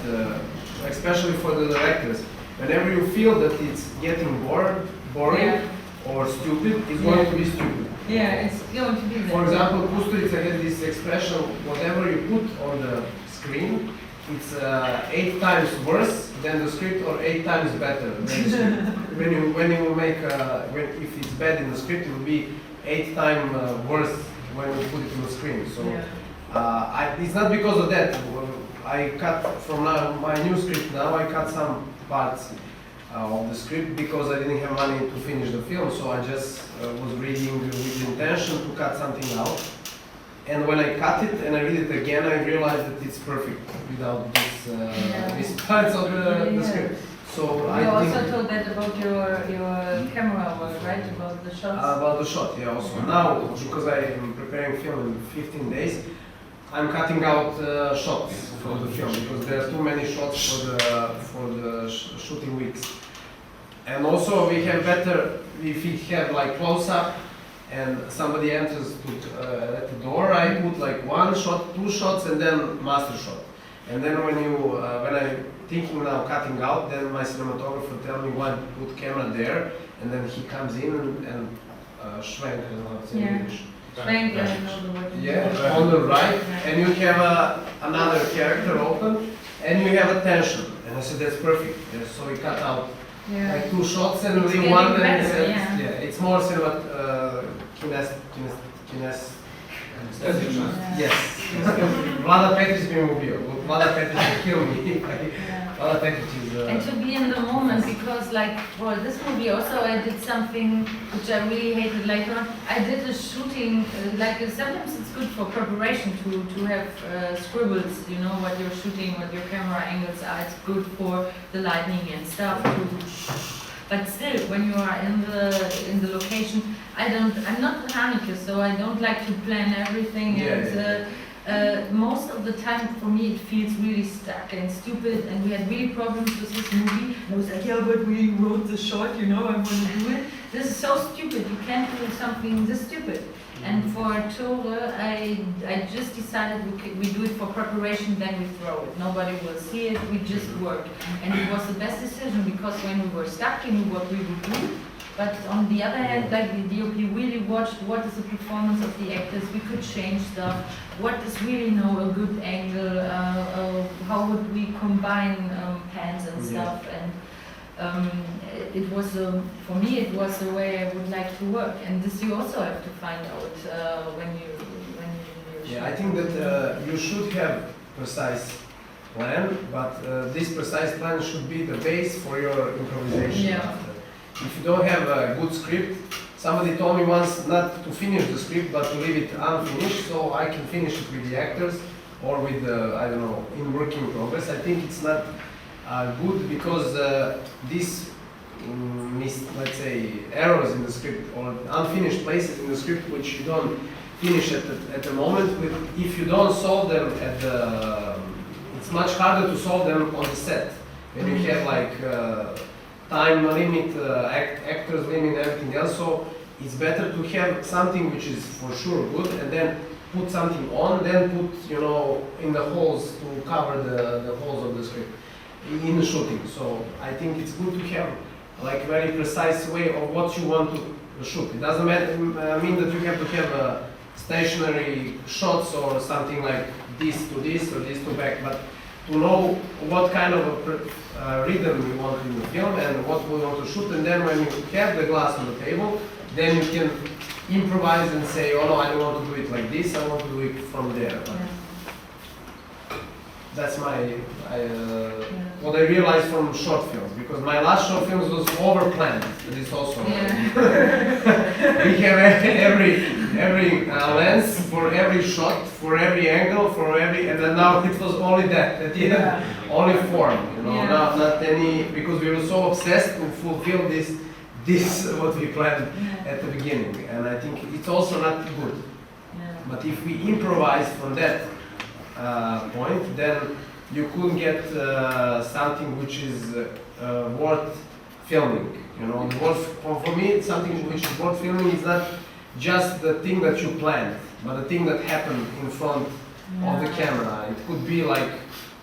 G: especially for the directors, whenever you feel that it's getting boring
C: Yeah.
G: or stupid, it's going to be stupid.
C: yeah, it's going to be there.
G: For example, Kusturica has this expression: whatever you put on the screen, it's 8 times worse than the script, or 8 times better than the script. when you make if it's bad in the script, it will be 8 times worse when you put it on the screen. So.
C: Yeah.
G: It's not because of that. I cut from my new script now. I cut some parts of the script because I didn't have money to finish the film. So I just was reading with the intention to cut something out. And when I cut it and I read it again, I realized that it's perfect without these parts of the script. So
C: You
G: I
C: also
G: think
C: told that about your camera work, right? About the shots.
G: about the shot. Yeah. Also now because I am preparing film in 15 days. I'm cutting out shots for the film because there are too many shots for the shooting weeks. And also we have better if we have like close up and somebody enters at the door. I put like 1 shot, 2 shots, and then master shot. And then when I'm thinking now cutting out, then my cinematographer tell me why put camera there, and then he comes in and schwenk, I don't know how to say in
C: Yeah.
G: English.
C: Frank, I know the word.
G: Yeah, on the right, and you have another character open, and you have a tension. And I said, that's perfect. Yeah, so we cut out
C: Yeah.
G: like 2 shots and
C: It's
G: leave 1,
C: getting
G: and
C: better, yeah.
G: it's more Yes. Vlada Petrić bi me ubio. Vlada Petrić will kill me.
C: Yeah.
G: Vlada Petrić is...
C: And to be in the moment, because like for this movie also I did something which I really hated later on. I did a shooting, sometimes it's good for preparation to have scribbles, you know, what you're shooting, what your camera angles are. It's good for the lighting and stuff. But still, when you are in the location, I'm not a mechanic, so I don't like to plan everything. Most of the time, for me, it feels really stuck and stupid. And we had really problems with this movie. And I was like, yeah, but we wrote the shot, you know, I want to do it. This is so stupid. You can't do something this stupid. And for Tore, I just decided we do it for preparation, then we throw it. Nobody will see it, we just work. And it was the best decision because when we were stuck, we knew what we would do. But on the other hand, like the DOP really watched what is the performance of the actors, we could change stuff, what is really a good angle, how would we combine pans and stuff. And it was, for me, it was the way I would like to work. And this you also have to find out when you
G: Yeah, I think that you should have precise plan, but this precise plan should be the base for your improvisation.
C: Yeah.
G: After. If you don't have a good script, somebody told me once not to finish the script, but to leave it unfinished, so I can finish it with the actors or with I don't know, in working progress. I think it's not good because these let's say errors in the script or unfinished places in the script which you don't finish at the moment, if you don't solve them it's much harder to solve them on the set when you have like time limit, actors limit, everything else. So it's better to have something which is for sure good, and then put something on, then put in the holes to cover the holes of the script in the shooting. So I think it's good to have like very precise way of what you want to shoot. It doesn't mean that you have to have stationary shots or something like this to this or this to back, but to know what kind of a rhythm you want in the film and what we want to shoot, and then when you have the glass on the table, then you can improvise and say, oh no, I don't want to do it like this, I want to do it from there. But that's what I realized from short films, because my last short films was over planned. This also. We have every lens for every shot, for every angle, and then now it was only that at the end, only form, not any, because we were so obsessed to fulfill this what we planned at the beginning, and I think it's also not good. But if we improvise from that point, then you could get something which is worth filming. For me, something which is worth filming is not just the thing that you planned, but the thing that happened in front of the camera. It could be like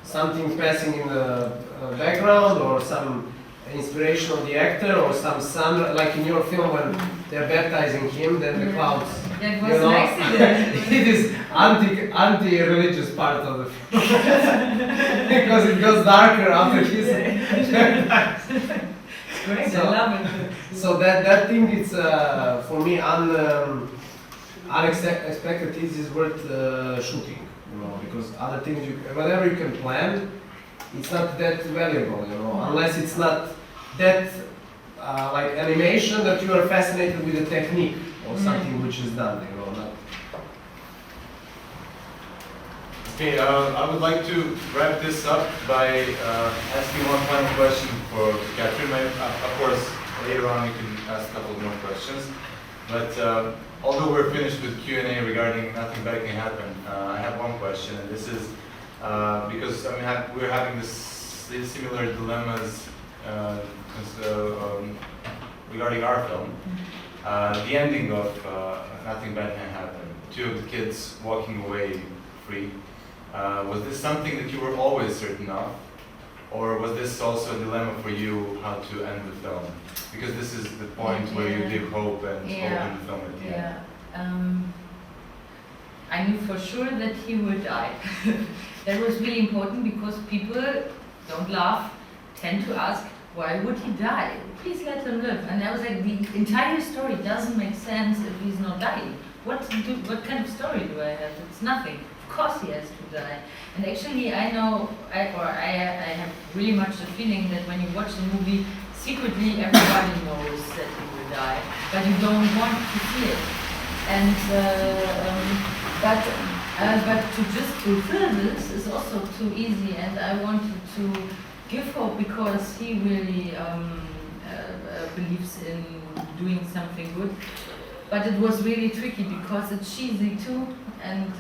G: something passing in the background, or some inspiration of the actor, or some sun, like in your film when they're baptizing him, then the clouds.
C: That was an accident.
G: It is anti-religious part of the film because it goes darker after his.
C: Great,
G: So-
C: I love it.
G: So that thing, it's for me unexpected things is worth shooting, because other things, whatever you can plan, it's not that valuable, unless it's not that like animation that you are fascinated with the technique or something which is done, not.
A: Okay, I would like to wrap this up by asking one final question for Katrin. Of course, later on we can ask a couple more questions. But although we're finished with Q&A regarding Nothing Bad Can Happen, I have one question, and this is because we're having these similar dilemmas regarding our film. The ending of Nothing Bad Can Happen, two of the kids walking away free. Was this something that you were always certain of? Or was this also a dilemma for you, how to end the film? Because this is the point where you give hope and open the film at the end.
C: I knew for sure that he would die. That was really important, because people don't laugh, tend to ask, why would he die? Please let him live. And I was like, the entire story doesn't make sense if he's not dying. What kind of story do I have? It's nothing. Of course he has to die. And actually I have really much the feeling that when you watch the movie, secretly everybody knows that he will die, but you don't want to see it. And but to just fulfill this is also too easy, and I wanted to give hope, because he really believes in doing something good. But it was really tricky, because it's cheesy too, and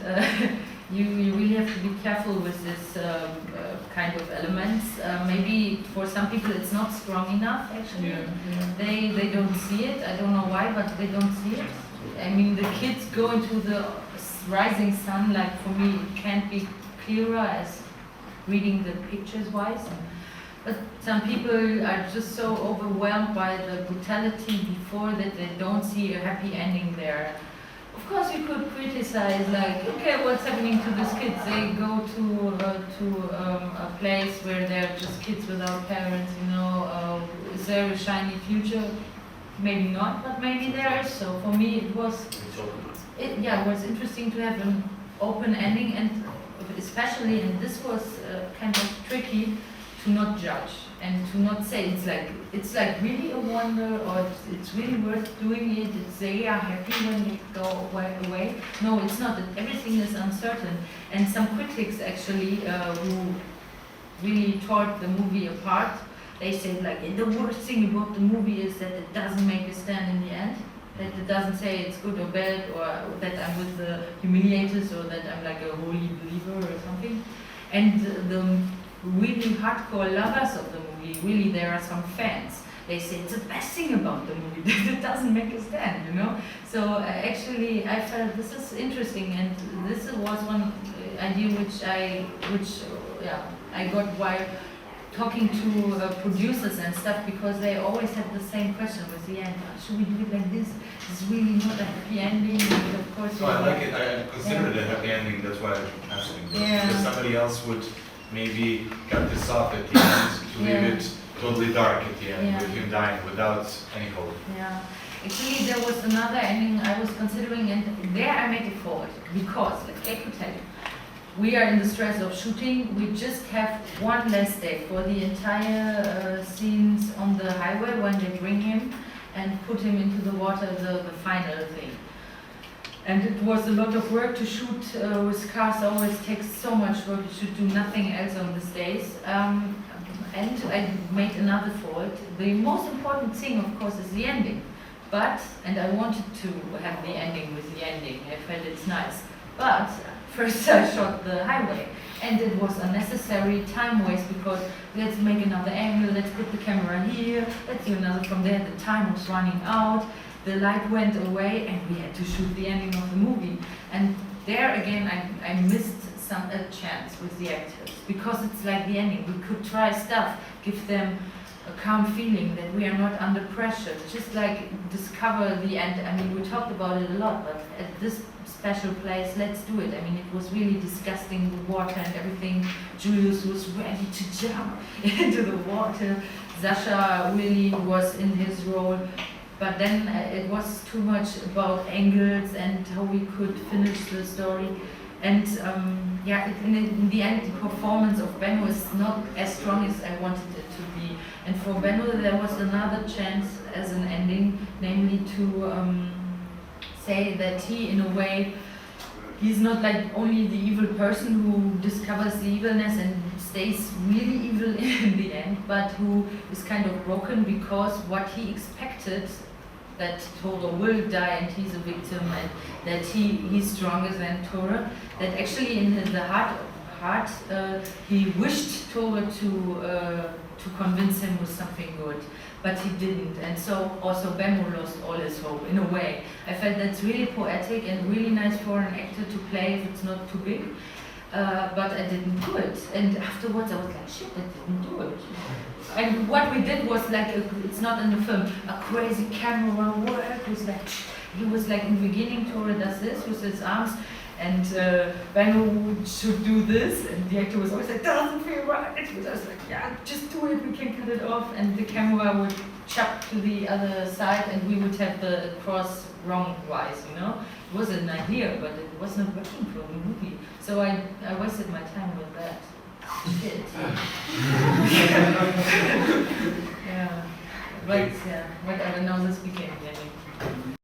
C: you really have to be careful with this kind of elements. Maybe for some people it's not strong enough, actually. They don't see it. I don't know why, but they don't see it. I mean, the kids go into the rising sun, like for me, it can't be clearer as reading the pictures wise. But some people are just so overwhelmed by the brutality before that they don't see a happy ending there. Of course, you could criticize, like, okay, what's happening to these kids? They go to a place where they're just kids without parents. Is there a shiny future? Maybe not, but maybe there is. So for me, it was interesting to have an open ending, and especially, and this was kind of tricky, to not judge and to not say it's like really a wonder, or it's really worth doing it. They are happy when they go away. No, it's not. Everything is uncertain. And some critics actually who really tore the movie apart, they said the worst thing about the movie is that it doesn't make a stand in the end. That it doesn't say it's good or bad, or that I'm with the humiliators, or that I'm like a holy believer or something. And the really hardcore lovers of the movie, really there are some fans. They say it's the best thing about the movie, that it doesn't make a stand, So actually I felt this is interesting, and this was one idea which I got talking to producers and stuff because they always have the same question with the end. Should we do it like this? It's really not a happy ending. And of course,
A: So I like it, I consider it a happy ending, that's why I'm asking.
C: Yeah.
A: Because somebody else would maybe cut this off at the end, to leave
C: Yeah.
A: it totally dark at the end,
C: Yeah.
A: with him dying without any hope.
C: Yeah. Actually, there was another ending I was considering, and there I made it forward because, like I could tell you, we are in the stress of shooting. We just have one last day for the entire scenes on the highway when they bring him and put him into the water, the final thing. And it was a lot of work to shoot with cars. Always takes so much work. You should do nothing else on these days. And I made another fault. The most important thing, of course, is the ending. But, and I wanted to have the ending with the ending. I felt it's nice. But first I shot the highway. And it was unnecessary time waste because let's make another angle, let's put the camera here, let's do another from there. The time was running out. The light went away and we had to shoot the ending of the movie. And there again, I missed a chance with the actors because it's like the ending. We could try stuff, give them a calm feeling that we are not under pressure. Just like discover the end. I mean, we talked about it a lot, but at this special place, let's do it. I mean, it was really disgusting, the water and everything. Julius was ready to jump into the water. Sasha really was in his role. But then it was too much about angles and how we could finish the story. And yeah, in the end, the performance of Benno is not as strong as I wanted it to be. And for Benno, there was another chance as an ending, namely to say that he, in a way, he's not like only the evil person who discovers the evilness and stays really evil in the end, but who is kind of broken because what he expected, that Tore will die and he's a victim and that he's stronger than Tore, that actually in the heart he wished Tore to convince him with something good, but he didn't, and so also Benno lost all his hope in a way. I felt that's really poetic and really nice for an actor to play if it's not too big, but I didn't do it, and afterwards I was like, shit, I didn't do it. And what we did was like, it's not in the film, a crazy camera work. Was like, he was like in the beginning, Tore does this with his arms, and Benno should do this, and the actor was always like, doesn't feel right. But I was like, yeah, just do it, we can cut it off, and the camera would chop to the other side, and we would have the cross wrong-wise, you know? It was an idea, but it was not working for the movie. So I wasted my time with that. Shit. Yeah. But yeah, whatever, now this became the ending.